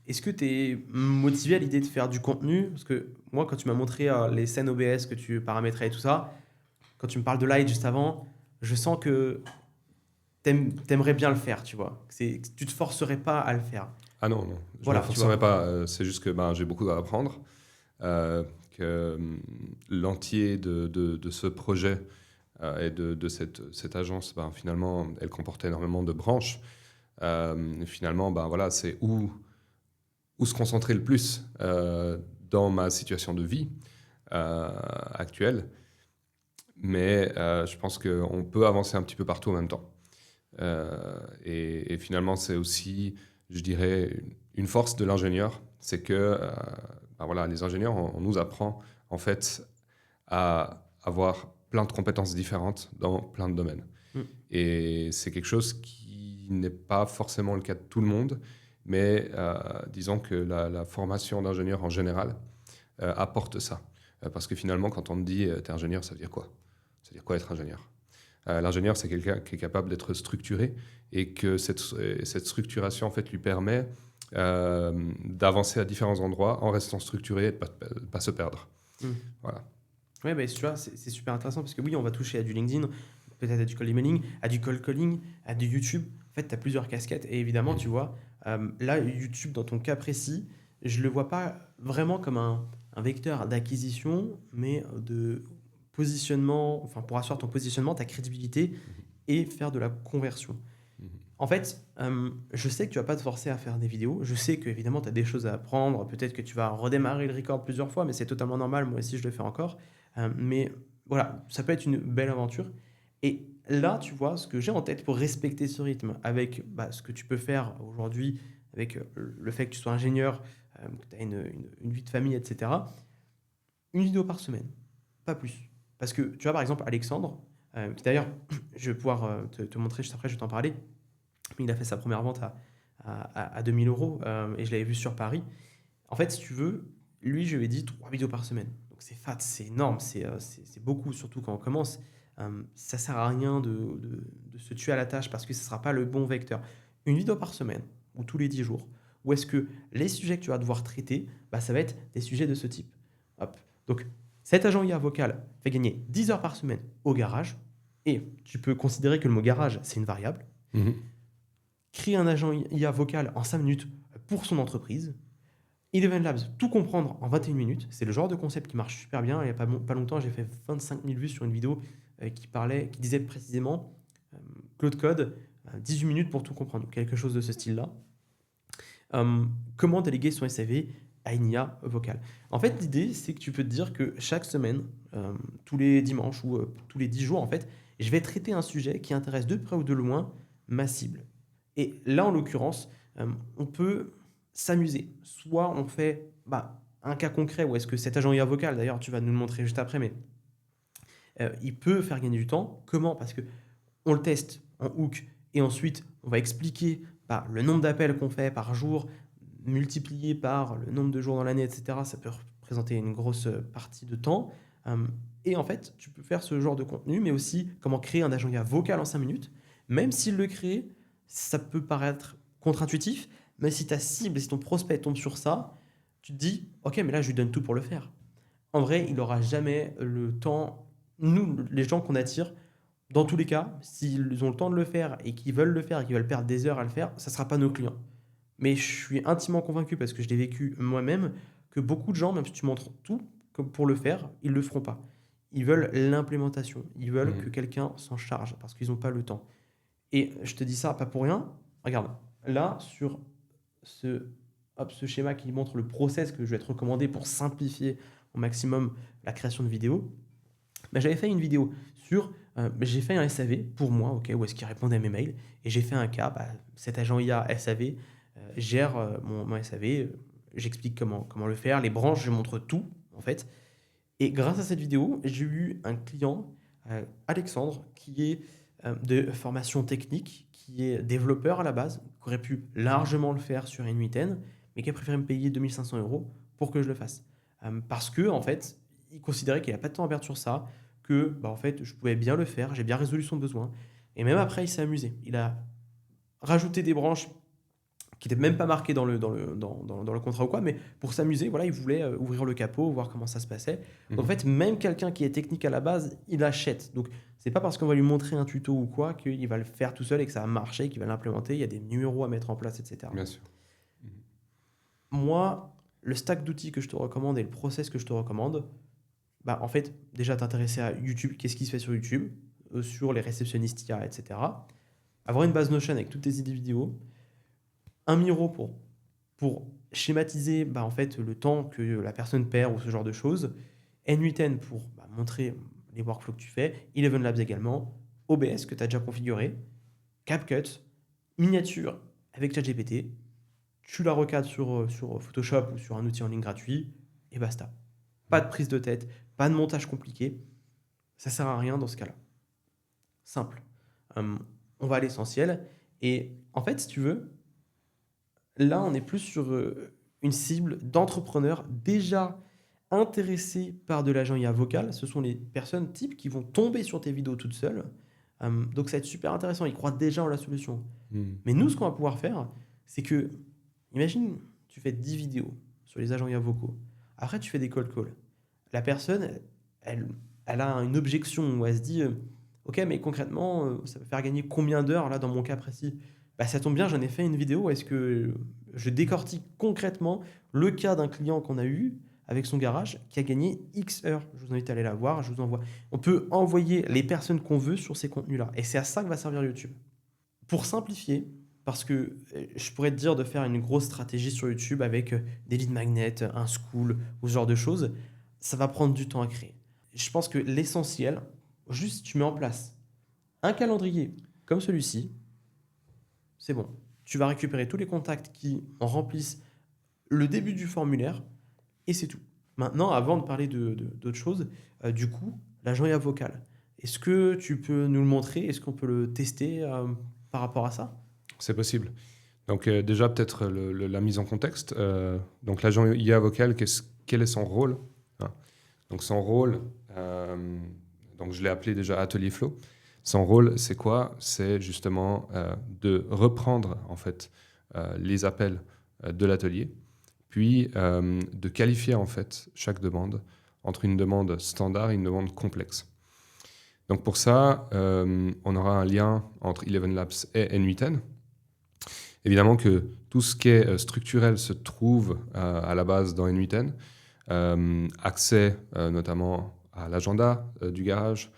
Est-ce que tu es motivé à l'idée de faire du contenu? Parce que moi, quand tu m'as montré les scènes OBS que tu paramétrais et tout ça, quand tu me parles de Light juste avant, je sens que t'aimerais bien le faire, tu vois. Que tu te forcerais pas à le faire. Ah non, non, je ne Voilà, me tu forcerai vois. pas. C'est juste que j'ai beaucoup à apprendre. Que l'entier de ce projet et de cette agence, finalement, elle comportait énormément de branches. Et finalement, voilà, c'est où se concentrer le plus dans ma situation de vie actuelle. Mais je pense qu'on peut avancer un petit peu partout en même temps. Et finalement, c'est aussi, je dirais, une force de l'ingénieur, c'est que voilà, les ingénieurs, on nous apprend en fait à avoir plein de compétences différentes dans plein de domaines. Mm. Et c'est quelque chose qui n'est pas forcément le cas de tout le monde, mais disons que la formation d'ingénieur en général apporte ça. Parce que finalement, quand on te dit t'es ingénieur, ça veut dire quoi? Ça veut dire quoi être ingénieur? L'ingénieur, c'est quelqu'un qui est capable d'être structuré et que cette structuration en fait, lui permet d'avancer à différents endroits en restant structuré et de ne pas se perdre. Mm. Voilà. Ouais, tu vois, c'est super intéressant parce que oui, on va toucher à du LinkedIn, peut-être à du cold emailing, à du cold calling, à du YouTube. En fait, tu as plusieurs casquettes. Et évidemment, tu vois, là, YouTube, dans ton cas précis, je le vois pas vraiment comme un vecteur d'acquisition, mais de positionnement, enfin, pour asseoir ton positionnement, ta crédibilité et faire de la conversion. Mhm. En fait, je sais que tu vas pas te forcer à faire des vidéos. Je sais qu'évidemment, tu as des choses à apprendre. Peut-être que tu vas redémarrer le record plusieurs fois, mais c'est totalement normal. Moi aussi, je le fais encore. Mais voilà, ça peut être une belle aventure. Et là, tu vois, ce que j'ai en tête pour respecter ce rythme, avec ce que tu peux faire aujourd'hui, avec le fait que tu sois ingénieur, que tu as une vie de famille, etc. Une vidéo par semaine, pas plus. Parce que tu vois, par exemple, Alexandre, qui d'ailleurs, je vais pouvoir te montrer juste après, je vais t'en parler. Il a fait sa première vente à 2000 euros et je l'avais vu sur Paris. En fait, si tu veux, lui, je lui ai dit 3 vidéos par semaine. Donc c'est fat, c'est énorme, c'est beaucoup, surtout quand on commence. Ça sert à rien de se tuer à la tâche parce que ce ne sera pas le bon vecteur. Une vidéo par semaine ou tous les 10 jours, où est-ce que les sujets que tu vas devoir traiter, ça va être des sujets de ce type. Hop. Donc cet agent IA vocal fait gagner 10 heures par semaine au garage et tu peux considérer que le mot garage, c'est une variable. Mhm. Créer un agent IA vocal en 5 minutes pour son entreprise. Eleven Labs, tout comprendre en 21 minutes. C'est le genre de concept qui marche super bien. Il n'y a pas longtemps, j'ai fait 25 000 vues sur une vidéo qui disait précisément Claude Code, 18 minutes pour tout comprendre. Quelque chose de ce style-là. Comment déléguer son SAV à une IA vocale. En fait, l'idée, c'est que tu peux te dire que chaque semaine, tous les dimanches ou tous les 10 jours, en fait, je vais traiter un sujet qui intéresse de près ou de loin ma cible. Et là, en l'occurrence, on peut s'amuser. Soit on fait un cas concret où est-ce que cet agent IA vocal, d'ailleurs, tu vas nous le montrer juste après, mais il peut faire gagner du temps. Comment? Parce que on le teste en hook et ensuite, on va expliquer le nombre d'appels qu'on fait par jour, multiplié par le nombre de jours dans l'année, etc. Ça peut représenter une grosse partie de temps. Et en fait, tu peux faire ce genre de contenu, mais aussi comment créer un agent IA vocal en 5 minutes. Même s'il le crée, ça peut paraître contre-intuitif, mais si ta cible, si ton prospect tombe sur ça, tu te dis, ok, mais là, je lui donne tout pour le faire. En vrai, il n'aura jamais le temps. Nous, les gens qu'on attire, dans tous les cas, s'ils ont le temps de le faire et qu'ils veulent le faire et qu'ils veulent perdre des heures à le faire, ça ne sera pas nos clients. Mais je suis intimement convaincu, parce que je l'ai vécu moi-même, que beaucoup de gens, même si tu montres tout comme pour le faire, ils ne le feront pas. Ils veulent l'implémentation. Ils veulent que quelqu'un s'en charge parce qu'ils n'ont pas le temps. Et je te dis ça pas pour rien. Regarde, là, sur ce, ce schéma qui montre le process que je vais te recommander pour simplifier au maximum la création de vidéos, bah, j'avais fait une vidéo sur. J'ai fait un SAV pour moi, ok, où est-ce qu'il répondait à mes mails. Et j'ai fait un cas, cet agent IA SAV gère mon SAV. J'explique comment le faire, les branches, je montre tout, en fait. Et grâce à cette vidéo, j'ai eu un client, Alexandre, qui est de formation technique, qui est développeur à la base, qui aurait pu largement le faire sur N8N, mais qui a préféré me payer 2500 € pour que je le fasse. Parce que, en fait, il considérait qu'il n'a pas de temps à perdre sur ça, que en fait, je pouvais bien le faire, j'ai bien résolu son besoin. Et même après, il s'est amusé. Il a rajouté des branches qui n'étaient même pas marquées dans le contrat ou quoi, mais pour s'amuser, voilà, il voulait ouvrir le capot, voir comment ça se passait. Donc en fait, même quelqu'un qui est technique à la base, il achète. Donc c'est pas parce qu'on va lui montrer un tuto ou quoi qu'il va le faire tout seul et que ça va marcher, qu'il va l'implémenter. Il y a des numéros à mettre en place, etc. Bien sûr. Moi, le stack d'outils que je te recommande et le process que je te recommande, en fait, déjà t'intéresser à YouTube, qu'est-ce qui se fait sur YouTube, sur les réceptionnistes IA, etc. Avoir une base Notion avec toutes tes idées vidéo, un Miro pour schématiser en fait, le temps que la personne perd ou ce genre de choses, N8N pour montrer les workflows que tu fais, Eleven Labs également, OBS que tu as déjà configuré, CapCut, miniature avec ChatGPT, tu la recadres sur Photoshop ou sur un outil en ligne gratuit, et basta. Pas de prise de tête, pas de montage compliqué, ça sert à rien dans ce cas-là. Simple. On va à l'essentiel, et en fait, si tu veux, là, on est plus sur une cible d'entrepreneurs déjà intéressés par de l'agent IA vocal. Ce sont les personnes types qui vont tomber sur tes vidéos toutes seules. Donc, ça va être super intéressant. Ils croient déjà en la solution. Mais nous, ce qu'on va pouvoir faire, c'est que, imagine, tu fais 10 vidéos sur les agents IA vocaux. Après, tu fais des cold calls. La personne, elle a une objection où elle se dit ok, mais concrètement, ça va faire gagner combien d'heures là dans mon cas précis? Ça tombe bien, j'en ai fait une vidéo où est-ce que je décortique concrètement le cas d'un client qu'on a eu avec son garage qui a gagné X heures. Je vous invite à aller la voir, je vous envoie. On peut envoyer les personnes qu'on veut sur ces contenus-là. Et c'est à ça que va servir YouTube. Pour simplifier, parce que je pourrais te dire de faire une grosse stratégie sur YouTube avec des lead magnets, un school ou ce genre de choses, ça va prendre du temps à créer. Je pense que l'essentiel, juste tu mets en place un calendrier comme celui-ci, c'est bon. Tu vas récupérer tous les contacts qui en remplissent le début du formulaire et c'est tout. Maintenant, avant de parler d'autres choses, du coup, l'agent IA vocal. Est-ce que tu peux nous le montrer? Est-ce qu'on peut le tester par rapport à ça? C'est possible. Donc déjà, peut-être la mise en contexte. Donc l'agent IA vocal, quel est son rôle, hein? Donc son rôle, donc je l'ai appelé déjà Atelier Flow. Son rôle, c'est quoi? C'est justement de reprendre en fait les appels de l'atelier, puis de qualifier en fait chaque demande entre une demande standard et une demande complexe. Donc pour ça, on aura un lien entre Eleven Labs et N8N. Évidemment que tout ce qui est structurel se trouve à la base dans N8N. Accès notamment à l'agenda du garage,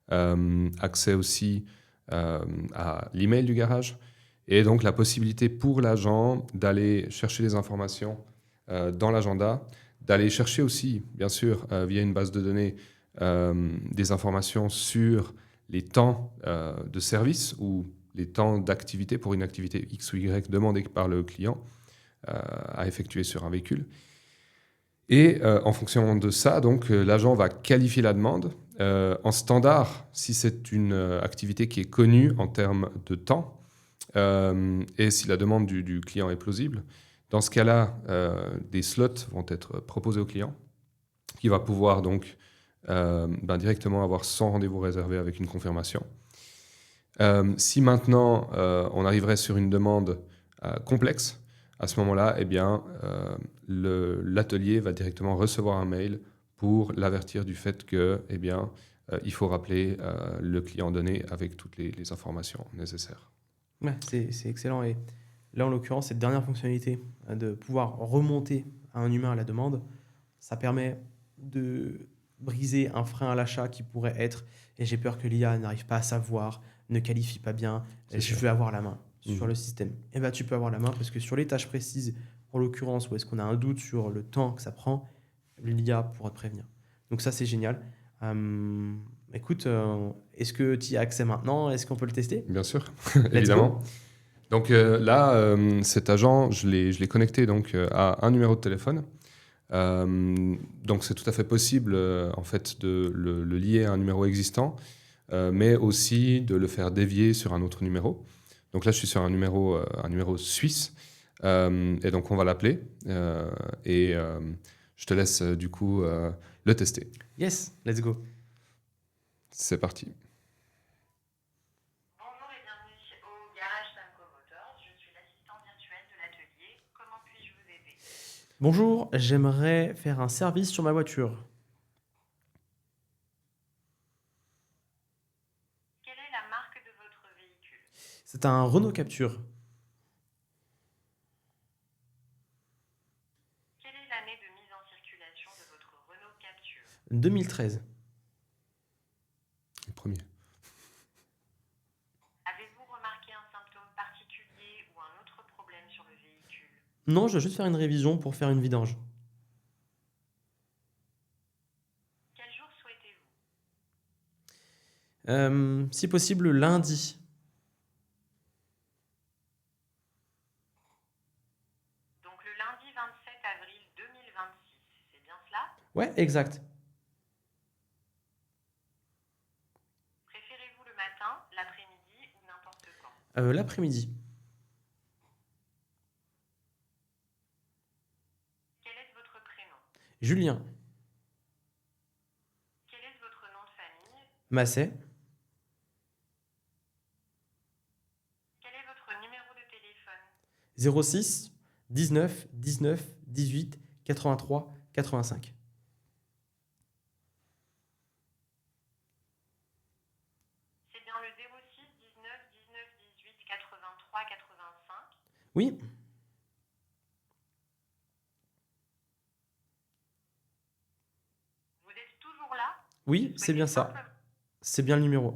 accès aussi à l'email du garage, et donc la possibilité pour l'agent d'aller chercher des informations dans l'agenda, d'aller chercher aussi, bien sûr, via une base de données, des informations sur les temps de service ou les temps d'activité pour une activité X ou Y demandée par le client à effectuer sur un véhicule. Et en fonction de ça, donc, l'agent va qualifier la demande en standard si c'est une activité qui est connue en termes de temps et si la demande du client est plausible. Dans ce cas-là, des slots vont être proposés au client qui va pouvoir donc directement avoir son rendez-vous réservé avec une confirmation. Si maintenant on arriverait sur une demande complexe, à ce moment-là, eh bien, l'atelier va directement recevoir un mail pour l'avertir du fait que, eh bien, il faut rappeler le client donné avec toutes les informations nécessaires. Ouais, c'est excellent. Et là, en l'occurrence, cette dernière fonctionnalité de pouvoir remonter à un humain à la demande, ça permet de briser un frein à l'achat qui pourrait être, et j'ai peur que l'IA n'arrive pas à savoir, ne qualifie pas bien, C'est je sûr. veux avoir la main sur Mhm. le système. Et bien, tu peux avoir la main parce que sur les tâches précises, en l'occurrence, où est-ce qu'on a un doute sur le temps que ça prend, l'IA pourra te prévenir. Donc ça, c'est génial. Euh, Écoute, est-ce que tu y as accès maintenant? Est-ce qu'on peut le tester? Bien sûr, Let's évidemment. go. Donc là, cet agent, je l'ai connecté donc, à un numéro de téléphone. Donc c'est tout à fait possible en fait de le lier à un numéro existant, mais aussi de le faire dévier sur un autre numéro. Donc là, je suis sur un numéro suisse, et donc on va l'appeler, et je te laisse du coup le tester. Yes, let's go. C'est parti. Bonjour et bienvenue au garage Samco Motors. Je suis l'assistant virtuel de l'atelier. Comment puis-je vous aider? Bonjour, j'aimerais faire un service sur ma voiture. Quelle est la marque de votre véhicule? C'est un Renault Capture Quelle est l'année de mise en circulation de votre Renault Capture? 2013. Le premier. Avez-vous remarqué un symptôme particulier ou un autre problème sur le véhicule? Non, je dois juste faire une révision pour faire une vidange. Quel jour souhaitez-vous? Si possible, lundi. Donc le lundi 27 avril 2026, c'est bien cela? Ouais, exact. Préférez-vous le matin, l'après-midi ou n'importe quand? L'après-midi. Quel est votre prénom? Julien. Quel est votre nom de famille? Masset. Quel est votre numéro de téléphone? 06 19 19 18 83 85. C'est bien le 06 19 19 18 83 85. Oui, Vous êtes toujours là? oui, Vous c'est bien souhaitez ça. simplement- C'est bien le numéro.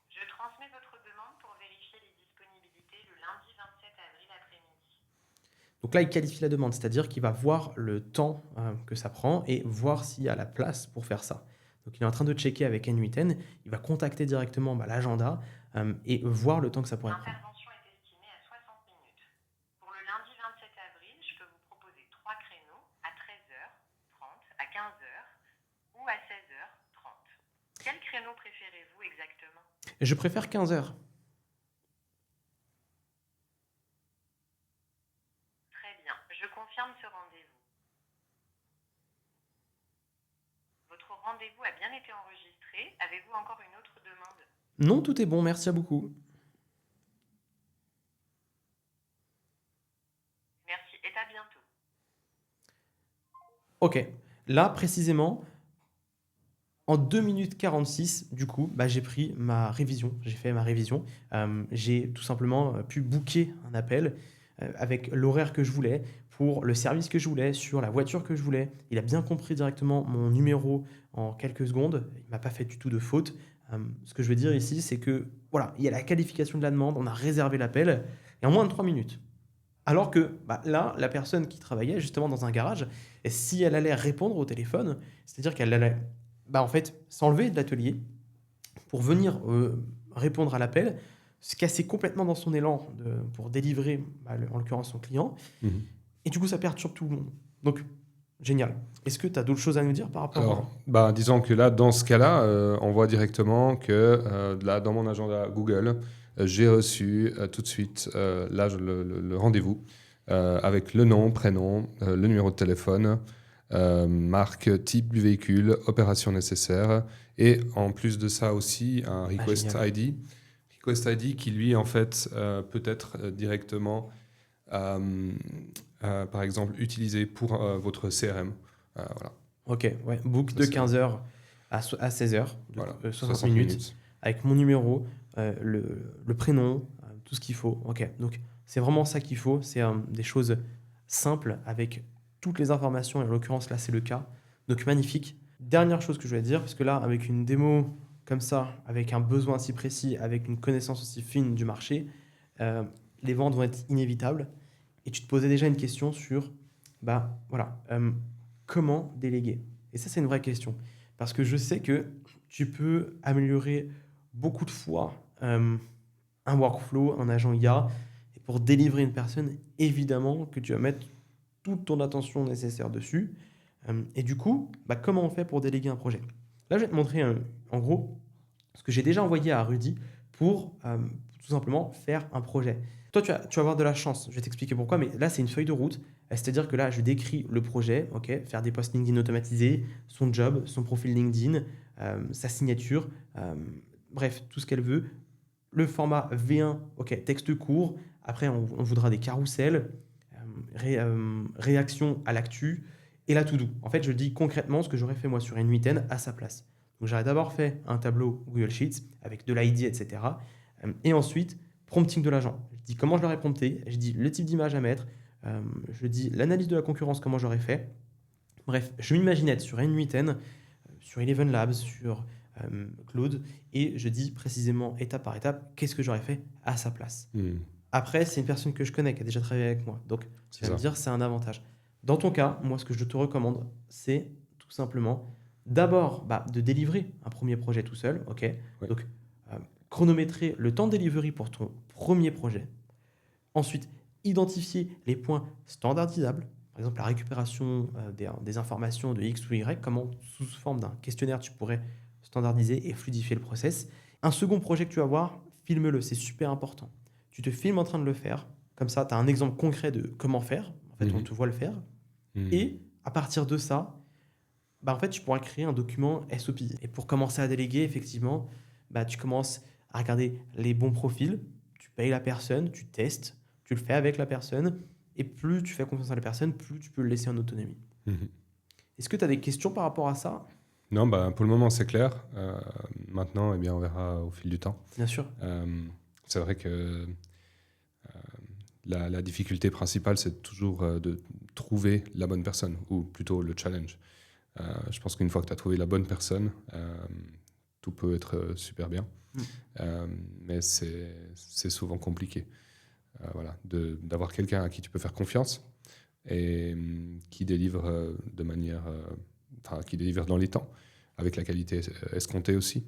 Je transmets votre demande pour vérifier les disponibilités le lundi 27 avril après-midi. Donc là, il qualifie la demande, c'est-à-dire qu'il va voir le temps que ça prend et voir s'il y a la place pour faire ça. Donc il est en train de checker avec N8N, il va contacter directement l'agenda et voir le temps que ça pourrait prendre. L'intervention est estimée à 60 minutes. Pour le lundi 27 avril, je peux vous proposer 3 créneaux à 13h30, à 15h ou à 16h30. Quel créneau préférez-vous exactement? Et je préfère 15 heures. Très bien, je confirme ce rendez-vous. Votre rendez-vous a bien été enregistré. Avez-vous encore une autre demande? Non, tout est bon, merci beaucoup. Merci et à bientôt. Ok, là précisément, en 2 minutes 46, du coup, j'ai pris ma révision, j'ai fait ma révision. J'ai tout simplement pu booker un appel avec l'horaire que je voulais, pour le service que je voulais, sur la voiture que je voulais. Il a bien compris directement mon numéro en quelques secondes, il ne m'a pas fait du tout de faute. Ce que je veux dire ici, c'est que voilà, il y a la qualification de la demande, on a réservé l'appel, et en moins de 3 minutes. Alors que là, la personne qui travaillait justement dans un garage, et si elle allait répondre au téléphone, c'est-à-dire qu'elle allait en fait s'enlever de l'atelier pour venir répondre à l'appel, se casser complètement dans son élan pour délivrer, en l'occurrence, son client. Mhm. Et du coup, ça perturbe tout le monde. Donc, génial. Est-ce que tu as d'autres choses à nous dire par rapport Alors, disons que là, dans ce cas-là, on voit directement que là, dans mon agenda Google, j'ai reçu tout de suite là, le rendez-vous avec le nom, prénom, le numéro de téléphone, marque, type du véhicule, opération nécessaire. Et en plus de ça aussi, un request génial. ID. Request ID qui, lui, en fait, peut être directement, par exemple, utilisé pour votre CRM. Voilà. Ok, ouais. Book Ça, de c'est- 15h à 16h, Voilà, 60 60 minutes, avec mon numéro, le prénom, tout ce qu'il faut. Ok, donc c'est vraiment ça qu'il faut. C'est des choses simples avec toutes les informations. Et en l'occurrence, là, c'est le cas. Donc magnifique. Dernière chose que je voulais dire, parce que là, avec une démo comme ça, avec un besoin si précis, avec une connaissance aussi fine du marché, euh, les ventes vont être inévitables. Et tu te posais déjà une question sur, bah voilà, comment déléguer? Et ça, c'est une vraie question. Parce que je sais que tu peux améliorer beaucoup de fois un workflow, un agent IA. Et pour délivrer une personne, évidemment que tu vas mettre toute ton attention nécessaire dessus. Et du coup, bah, comment on fait pour déléguer un projet? Là, je vais te montrer en gros ce que j'ai déjà envoyé à Rudy pour tout simplement faire un projet. Toi, tu vas avoir de la chance. Je vais t'expliquer pourquoi, mais là, c'est une feuille de route. C'est-à-dire que là, je décris le projet, ok, faire des posts LinkedIn automatisés, son job, son profil LinkedIn, sa signature, bref, tout ce qu'elle veut. Le format V1, ok, texte court. Après, on voudra des carousels, réaction à l'actu et la to-do. En fait, je dis concrètement ce que j'aurais fait moi sur une huitaine à sa place. Donc, j'aurais d'abord fait un tableau Google Sheets avec de l'ID, etc. Et ensuite, prompting de l'agent. Je dis comment je l'aurais prompté, je dis le type d'image à mettre, je dis l'analyse de la concurrence, comment j'aurais fait. Bref, je m'imagine être sur N8N, sur Eleven Labs, sur Claude, et je dis précisément étape par étape qu'est-ce que j'aurais fait à sa place. Après, c'est une personne que je connais, qui a déjà travaillé avec moi. Donc, tu C'est vas me ça. dire, c'est un avantage. Dans ton cas, moi, ce que je te recommande, c'est tout simplement d'abord de délivrer un premier projet tout seul. Ok. Ouais. Donc, chronométrer le temps de delivery pour ton premier projet. Ensuite, identifier les points standardisables. Par exemple, la récupération des informations de X ou Y, comment, sous forme d'un questionnaire, tu pourrais standardiser et fluidifier le process. Un second projet que tu vas voir, filme-le, c'est super important. Tu te filmes en train de le faire, comme ça, tu as un exemple concret de comment faire. En fait, on te voit le faire. Et à partir de ça, en fait, tu pourras créer un document SOP. Et pour commencer à déléguer, effectivement, tu commences à regarder les bons profils, tu payes la personne, tu testes, tu le fais avec la personne, et plus tu fais confiance à la personne, plus tu peux le laisser en autonomie. Mhm. Est-ce que tu as des questions par rapport à ça? Non, pour le moment, c'est clair. Maintenant, eh bien, on verra au fil du temps. Bien sûr. C'est vrai que la difficulté principale, c'est toujours de trouver la bonne personne, ou plutôt le challenge. Je pense qu'une fois que tu as trouvé la bonne personne, tout peut être super bien. Mais c'est souvent compliqué. Voilà, d'avoir quelqu'un à qui tu peux faire confiance et qui délivre de manière, qui délivre dans les temps, avec la qualité escomptée aussi.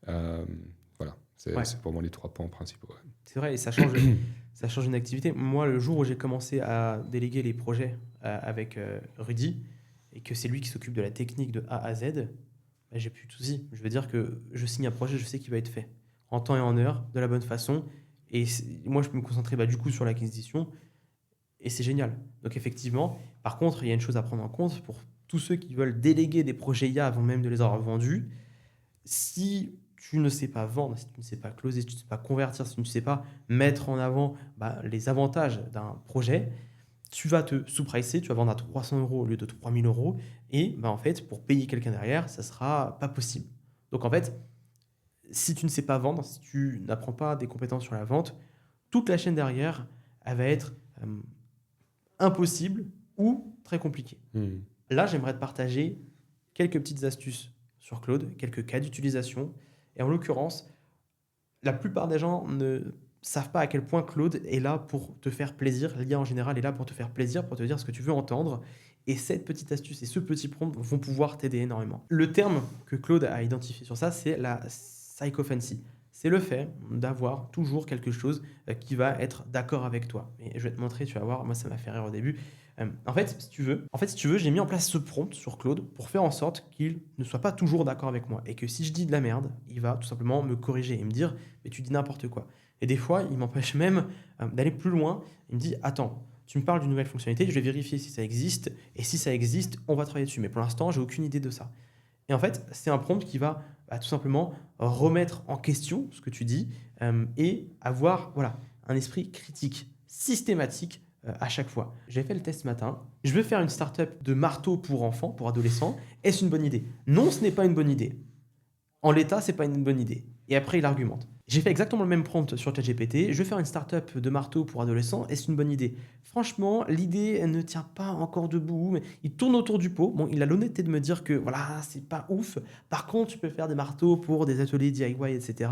Voilà, Ouais. c'est pour moi les 3 points principaux. Ouais. C'est vrai, et ça change une activité. Moi, le jour où j'ai commencé à déléguer les projets avec Rudy, et que c'est lui qui s'occupe de la technique de A à Z, j'ai plus de soucis. Je veux dire que je signe un projet, je sais qu'il va être fait en temps et en heure, de la bonne façon. Et moi, je peux me concentrer du coup sur l'acquisition. Et c'est génial. Donc effectivement, par contre, il y a une chose à prendre en compte pour tous ceux qui veulent déléguer des projets IA avant même de les avoir vendus. Si tu ne sais pas vendre, si tu ne sais pas closer, si tu ne sais pas convertir, si tu ne sais pas mettre en avant les avantages d'un projet, tu vas te sous-pricer, tu vas vendre à 300 € au lieu de 3000 €. Et en fait, pour payer quelqu'un derrière, ça ne sera pas possible. Donc en fait, si tu ne sais pas vendre, si tu n'apprends pas des compétences sur la vente, toute la chaîne derrière, elle va être impossible ou très compliquée. Là, j'aimerais te partager quelques petites astuces sur Claude, quelques cas d'utilisation. Et en l'occurrence, la plupart des gens ne savent pas à quel point Claude est là pour te faire plaisir. L'IA en général est là pour te faire plaisir, pour te dire ce que tu veux entendre. Et cette petite astuce et ce petit prompt vont pouvoir t'aider énormément. Le terme que Claude a identifié sur ça, c'est la psychophancy. C'est le fait d'avoir toujours quelque chose qui va être d'accord avec toi. Et je vais te montrer, tu vas voir, moi ça m'a fait rire au début. En fait, si tu veux, j'ai mis en place ce prompt sur Claude pour faire en sorte qu'il ne soit pas toujours d'accord avec moi. Et que si je dis de la merde, il va tout simplement me corriger et me dire « mais tu dis n'importe quoi ». Et des fois, il m'empêche même d'aller plus loin. Il me dit « attends, tu me parles d'une nouvelle fonctionnalité, je vais vérifier si ça existe, et si ça existe, on va travailler dessus. Mais pour l'instant, j'ai aucune idée de ça. Et en fait, c'est un prompt qui va tout simplement remettre en question ce que tu dis et avoir voilà, un esprit critique, systématique à chaque fois. J'ai fait le test ce matin. Je veux faire une startup de marteau pour enfants, pour adolescents. Est-ce une bonne idée? Non, ce n'est pas une bonne idée. En l'état, c'est pas une bonne idée. Et après, il argumente. J'ai fait exactement le même prompt sur ChatGPT. Je veux faire une startup de marteau pour adolescents. Est-ce une bonne idée? Franchement, l'idée elle ne tient pas encore debout. Mais il tourne autour du pot. Bon, il a l'honnêteté de me dire que voilà, c'est pas ouf. Par contre, tu peux faire des marteaux pour des ateliers DIY, etc.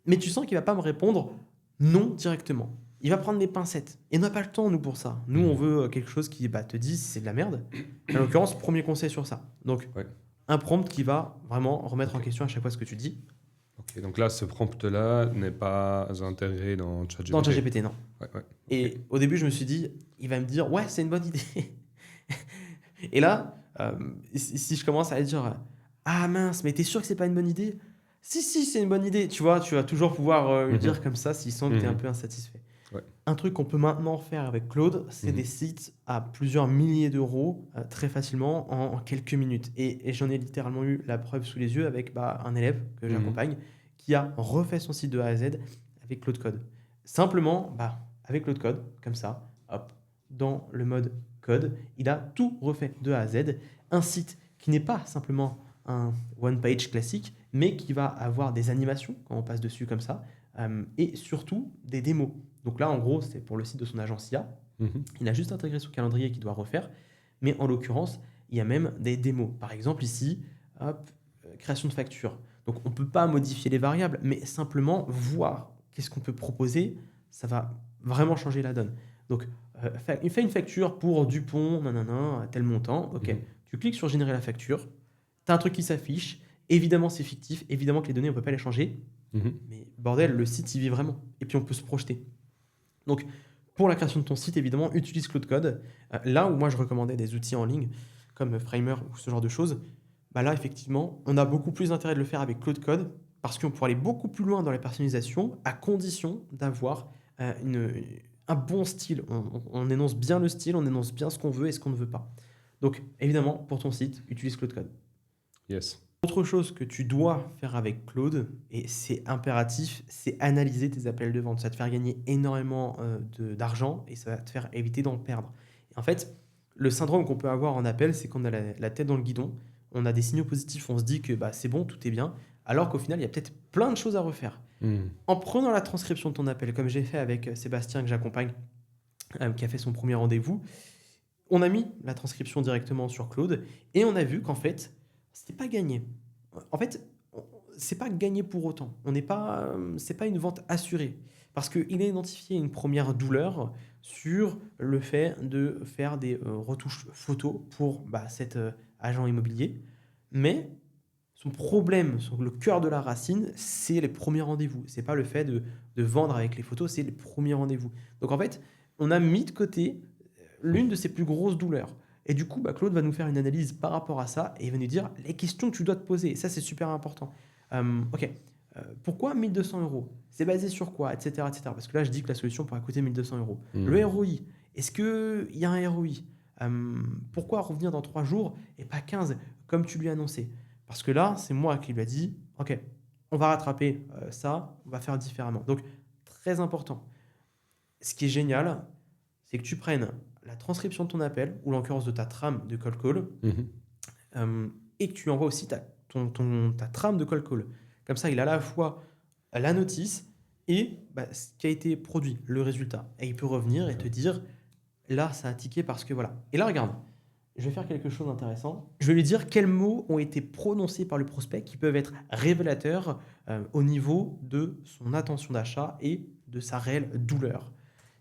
Mais tu sens qu'il va pas me répondre non directement. Il va prendre des pincettes. Et on n'a pas le temps, nous, pour ça. Nous, on veut quelque chose qui te dit si c'est de la merde. En l'occurrence, premier conseil sur ça. Donc, Ouais. un prompt qui va vraiment remettre en question à chaque fois ce que tu dis. Ok, donc là, ce prompt-là n'est pas intégré dans ChatGPT. Dans ChatGPT, non. Ouais, ouais. Et au début, je me suis dit, il va me dire, ouais, c'est une bonne idée. Et là, si je commence à dire, ah mince, mais t'es sûr que c'est pas une bonne idée? Si, c'est une bonne idée. Tu vois, tu vas toujours pouvoir lui dire comme ça s'il sent que t'es un peu insatisfait. Ouais. Un truc qu'on peut maintenant faire avec Claude, c'est des sites à plusieurs milliers d'euros très facilement en quelques minutes. Et j'en ai littéralement eu la preuve sous les yeux avec un élève que j'accompagne qui a refait son site de A à Z avec Claude Code. Simplement, avec Claude Code, comme ça, hop, dans le mode code, il a tout refait de A à Z. Un site qui n'est pas simplement un one-page classique, mais qui va avoir des animations quand on passe dessus comme ça, et surtout des démos. Donc là, en gros, c'est pour le site de son agence IA. Il a juste intégré son calendrier qu'il doit refaire, mais en l'occurrence, il y a même des démos. Par exemple, ici, hop, création de facture. Donc on ne peut pas modifier les variables, mais simplement voir qu'est-ce qu'on peut proposer, ça va vraiment changer la donne. Donc, il fait une facture pour Dupont, nanana, à tel montant. Ok, tu cliques sur générer la facture, tu as un truc qui s'affiche. Évidemment, c'est fictif. Évidemment que les données, on ne peut pas les changer. Mais bordel, le site, il vit vraiment. Et puis, on peut se projeter. Donc, pour la création de ton site, évidemment, utilise Claude Code. Là où moi, je recommandais des outils en ligne, comme Framer ou ce genre de choses, là, effectivement, on a beaucoup plus intérêt de le faire avec Claude Code parce qu'on pourra aller beaucoup plus loin dans la personnalisation à condition d'avoir un bon style. On énonce bien le style, on énonce bien ce qu'on veut et ce qu'on ne veut pas. Donc, évidemment, pour ton site, utilise Claude Code. Yes. Autre chose que tu dois faire avec Claude, et c'est impératif, c'est analyser tes appels de vente. Ça va te faire gagner énormément d'argent et ça va te faire éviter d'en perdre. Et en fait, le syndrome qu'on peut avoir en appel, c'est qu'on a la tête dans le guidon, on a des signaux positifs, on se dit que c'est bon, tout est bien, alors qu'au final, il y a peut-être plein de choses à refaire. En prenant la transcription de ton appel, comme j'ai fait avec Sébastien que j'accompagne, qui a fait son premier rendez-vous, on a mis la transcription directement sur Claude et on a vu qu'en fait, c'était pas gagné. En fait, c'est pas gagné pour autant. C'est pas une vente assurée parce qu'il a identifié une première douleur sur le fait de faire des retouches photos pour cet agent immobilier, mais son problème, le cœur de la racine, c'est les premiers rendez-vous. C'est pas le fait de vendre avec les photos, c'est les premiers rendez-vous. Donc en fait, on a mis de côté l'une de ses plus grosses douleurs. Et du coup, Claude va nous faire une analyse par rapport à ça et il va nous dire les questions que tu dois te poser. Et ça, c'est super important. Pourquoi 1 200 €? C'est basé sur quoi, etc., etc. Parce que là, je dis que la solution pourrait coûter 1 200 €. Le ROI, est-ce qu'il y a un ROI? Pourquoi revenir dans 3 jours et pas 15 comme tu lui as annoncé? Parce que là, c'est moi qui lui ai dit ok, on va rattraper ça, on va faire différemment. Donc, très important. Ce qui est génial, c'est que tu prennes la transcription de ton appel, ou l'occurrence de ta trame de call call, et que tu envoies aussi ta trame de call call. Comme ça, il a à la fois la notice et ce qui a été produit, le résultat. Et il peut revenir et te dire, là, ça a tiqué parce que voilà. Et là, regarde, je vais faire quelque chose d'intéressant. Je vais lui dire quels mots ont été prononcés par le prospect qui peuvent être révélateurs au niveau de son intention d'achat et de sa réelle douleur.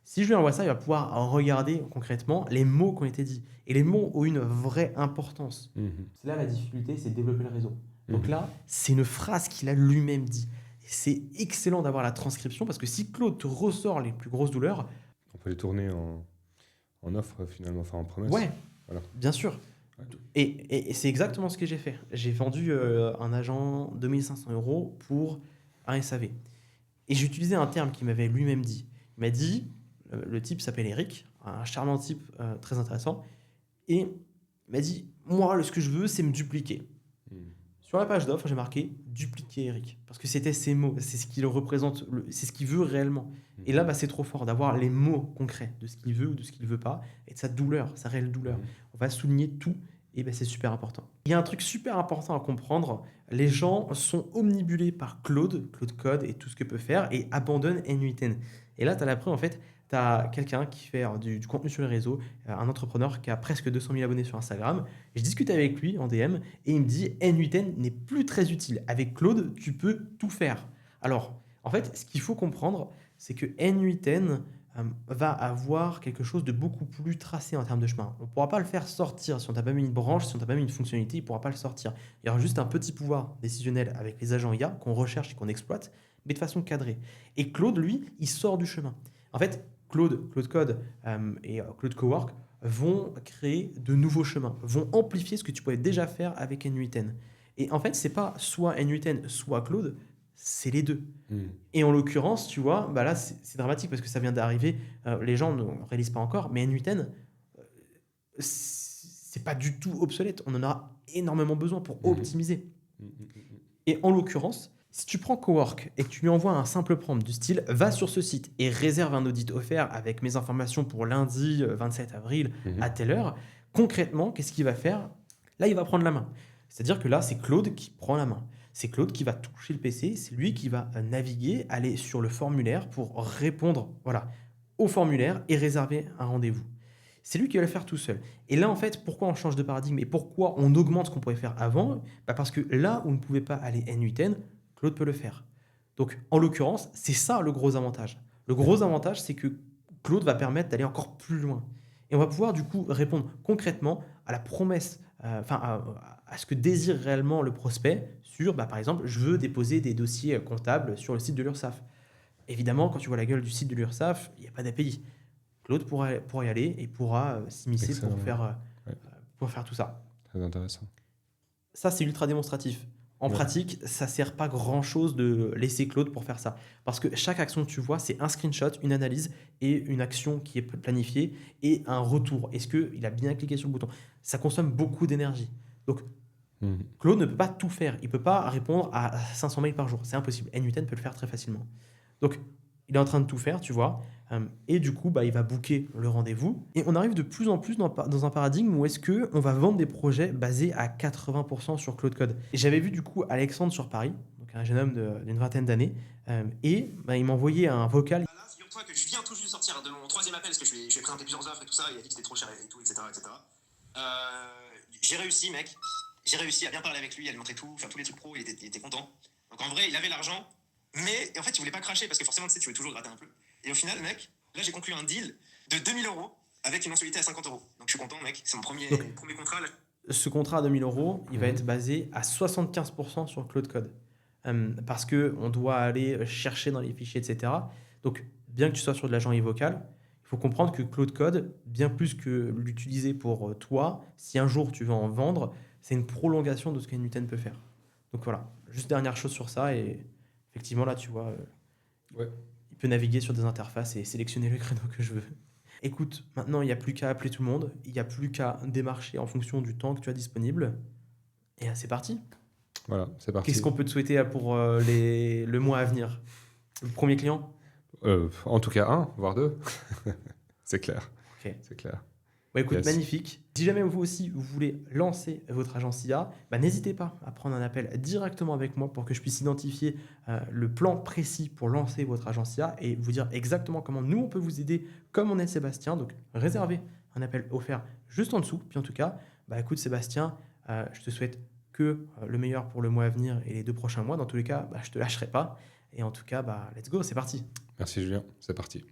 Si je lui envoie ça, il va pouvoir regarder concrètement les mots qui ont été dits. Et les mots ont une vraie importance. C'est là la difficulté, c'est de développer le réseau. Donc là, c'est une phrase qu'il a lui-même dit. Et c'est excellent d'avoir la transcription parce que si Claude te ressort les plus grosses douleurs... On peut les tourner en offre finalement, enfin en promesse. Ouais, voilà. Bien sûr. Ouais. Et c'est exactement ce que j'ai fait. J'ai vendu un agent 2500 € pour un SAV. Et j'ai utilisé un terme qu'il m'avait lui-même dit. Il m'a dit... Le type s'appelle Eric, un charmant type très intéressant. Et il m'a dit, moi, ce que je veux, c'est me dupliquer. Hmm. Sur la page d'offre, j'ai marqué dupliquer Eric. Parce que c'était ses mots, c'est ce qu'il représente, c'est ce qu'il veut réellement. Et là, bah, c'est trop fort d'avoir les mots concrets de ce qu'il veut ou de ce qu'il ne veut pas, et de sa douleur, sa réelle douleur. Hmm. On va souligner tout, et bah, c'est super important. Il y a un truc super important à comprendre, les gens sont omnibulés par Claude Code et tout ce que peut faire, et abandonnent N8N. Et là, tu as l'après, en fait, tu as quelqu'un qui fait du contenu sur les réseaux, un entrepreneur qui a presque 200 000 abonnés sur Instagram. Je discute avec lui en DM et il me dit N8N n'est plus très utile. Avec Claude, tu peux tout faire. Alors, en fait, ce qu'il faut comprendre, c'est que N8N va avoir quelque chose de beaucoup plus tracé en termes de chemin. On ne pourra pas le faire sortir. Si on t'a pas mis une branche, si on t'a pas mis une fonctionnalité, il ne pourra pas le sortir. Il y aura juste un petit pouvoir décisionnel avec les agents IA qu'on recherche et qu'on exploite, mais de façon cadrée. Et Claude, lui, il sort du chemin. En fait, Claude Code et Claude Cowork vont créer de nouveaux chemins, vont amplifier ce que tu pouvais déjà faire avec N8N. Et en fait, c'est pas soit N8N, soit Claude, c'est les deux. Hmm. Et en l'occurrence, tu vois, bah là, c'est dramatique parce que ça vient d'arriver. Les gens ne réalisent pas encore, mais N8N, c'est pas du tout obsolète. On en a énormément besoin pour optimiser. Et en l'occurrence, si tu prends Cowork et que tu lui envoies un simple prompt du style « Va sur ce site et réserve un audit offert avec mes informations pour lundi 27 avril à telle heure », concrètement, qu'est-ce qu'il va faire? Là, il va prendre la main. C'est-à-dire que là, c'est Claude qui prend la main. C'est Claude qui va toucher le PC, c'est lui qui va naviguer, aller sur le formulaire pour répondre au formulaire et réserver un rendez-vous. C'est lui qui va le faire tout seul. Et là, en fait, pourquoi on change de paradigme et pourquoi on augmente ce qu'on pouvait faire avant? Parce que là où on ne pouvait pas aller N8N, Claude peut le faire. Donc, en l'occurrence, c'est ça le gros avantage. Le gros avantage, c'est que Claude va permettre d'aller encore plus loin. Et on va pouvoir, du coup, répondre concrètement à la promesse, à ce que désire réellement le prospect sur, par exemple, je veux déposer des dossiers comptables sur le site de l'URSSAF. Évidemment, quand tu vois la gueule du site de l'URSSAF, il n'y a pas d'API. Claude pourra y aller et pourra s'immiscer Excellent, pour faire tout ça. Très intéressant. Ça, c'est ultra démonstratif. En pratique, ça ne sert pas grand-chose de laisser Claude pour faire ça. Parce que chaque action que tu vois, c'est un screenshot, une analyse et une action qui est planifiée et un retour. Est-ce qu'il a bien cliqué sur le bouton? Ça consomme beaucoup d'énergie. Donc, Claude ne peut pas tout faire. Il ne peut pas répondre à 500 mails par jour. C'est impossible. N8N peut le faire très facilement. Donc, il est en train de tout faire, tu vois. Et du coup, il va booker le rendez-vous. Et on arrive de plus en plus dans un paradigme où est-ce qu'on va vendre des projets basés à 80% sur Claude Code. Et j'avais vu du coup Alexandre sur Paris, donc un jeune homme d'une vingtaine d'années, et il m'a envoyé un vocal. Là, figure-toi que je viens tout juste de sortir de mon troisième appel parce que je lui ai présenté plusieurs offres et tout ça. Il a dit que c'était trop cher et tout, etc. etc. J'ai réussi, mec. J'ai réussi à bien parler avec lui, à lui montrer tout, enfin tous les trucs pro, il était content. Donc en vrai, il avait l'argent, mais en fait, il voulait pas cracher parce que forcément, tu sais, tu veux toujours gratter un peu. Et au final, mec, là, j'ai conclu un deal de 2000 € avec une mensualité à 50 €. Donc je suis content, mec. C'est mon premier contrat. Là. Ce contrat à 2000 €, il va être basé à 75% sur Claude Code. Parce qu'on doit aller chercher dans les fichiers, etc. Donc, bien que tu sois sur de l'agent e-vocal, il faut comprendre que Claude Code, bien plus que l'utiliser pour toi, si un jour tu veux en vendre, c'est une prolongation de ce qu'un N8N peut faire. Donc voilà, juste dernière chose sur ça. Et effectivement, là, tu vois, il peut naviguer sur des interfaces et sélectionner le créneau que je veux. Écoute, maintenant, il n'y a plus qu'à appeler tout le monde. Il n'y a plus qu'à démarcher en fonction du temps que tu as disponible. Et c'est parti. Voilà, c'est parti. Qu'est-ce qu'on peut te souhaiter pour le mois à venir? Le premier client? En tout cas, 1, voire 2. C'est clair. Ok. C'est clair. Écoute, Yes. magnifique. Si jamais vous aussi, vous voulez lancer votre agence IA, n'hésitez pas à prendre un appel directement avec moi pour que je puisse identifier le plan précis pour lancer votre agence IA et vous dire exactement comment nous, on peut vous aider comme on est Sébastien. Donc, réservez un appel offert juste en dessous. Puis en tout cas, écoute Sébastien, je te souhaite que le meilleur pour le mois à venir et les 2 prochains mois. Dans tous les cas, je ne te lâcherai pas. Et en tout cas, let's go, c'est parti. Merci Julien, c'est parti.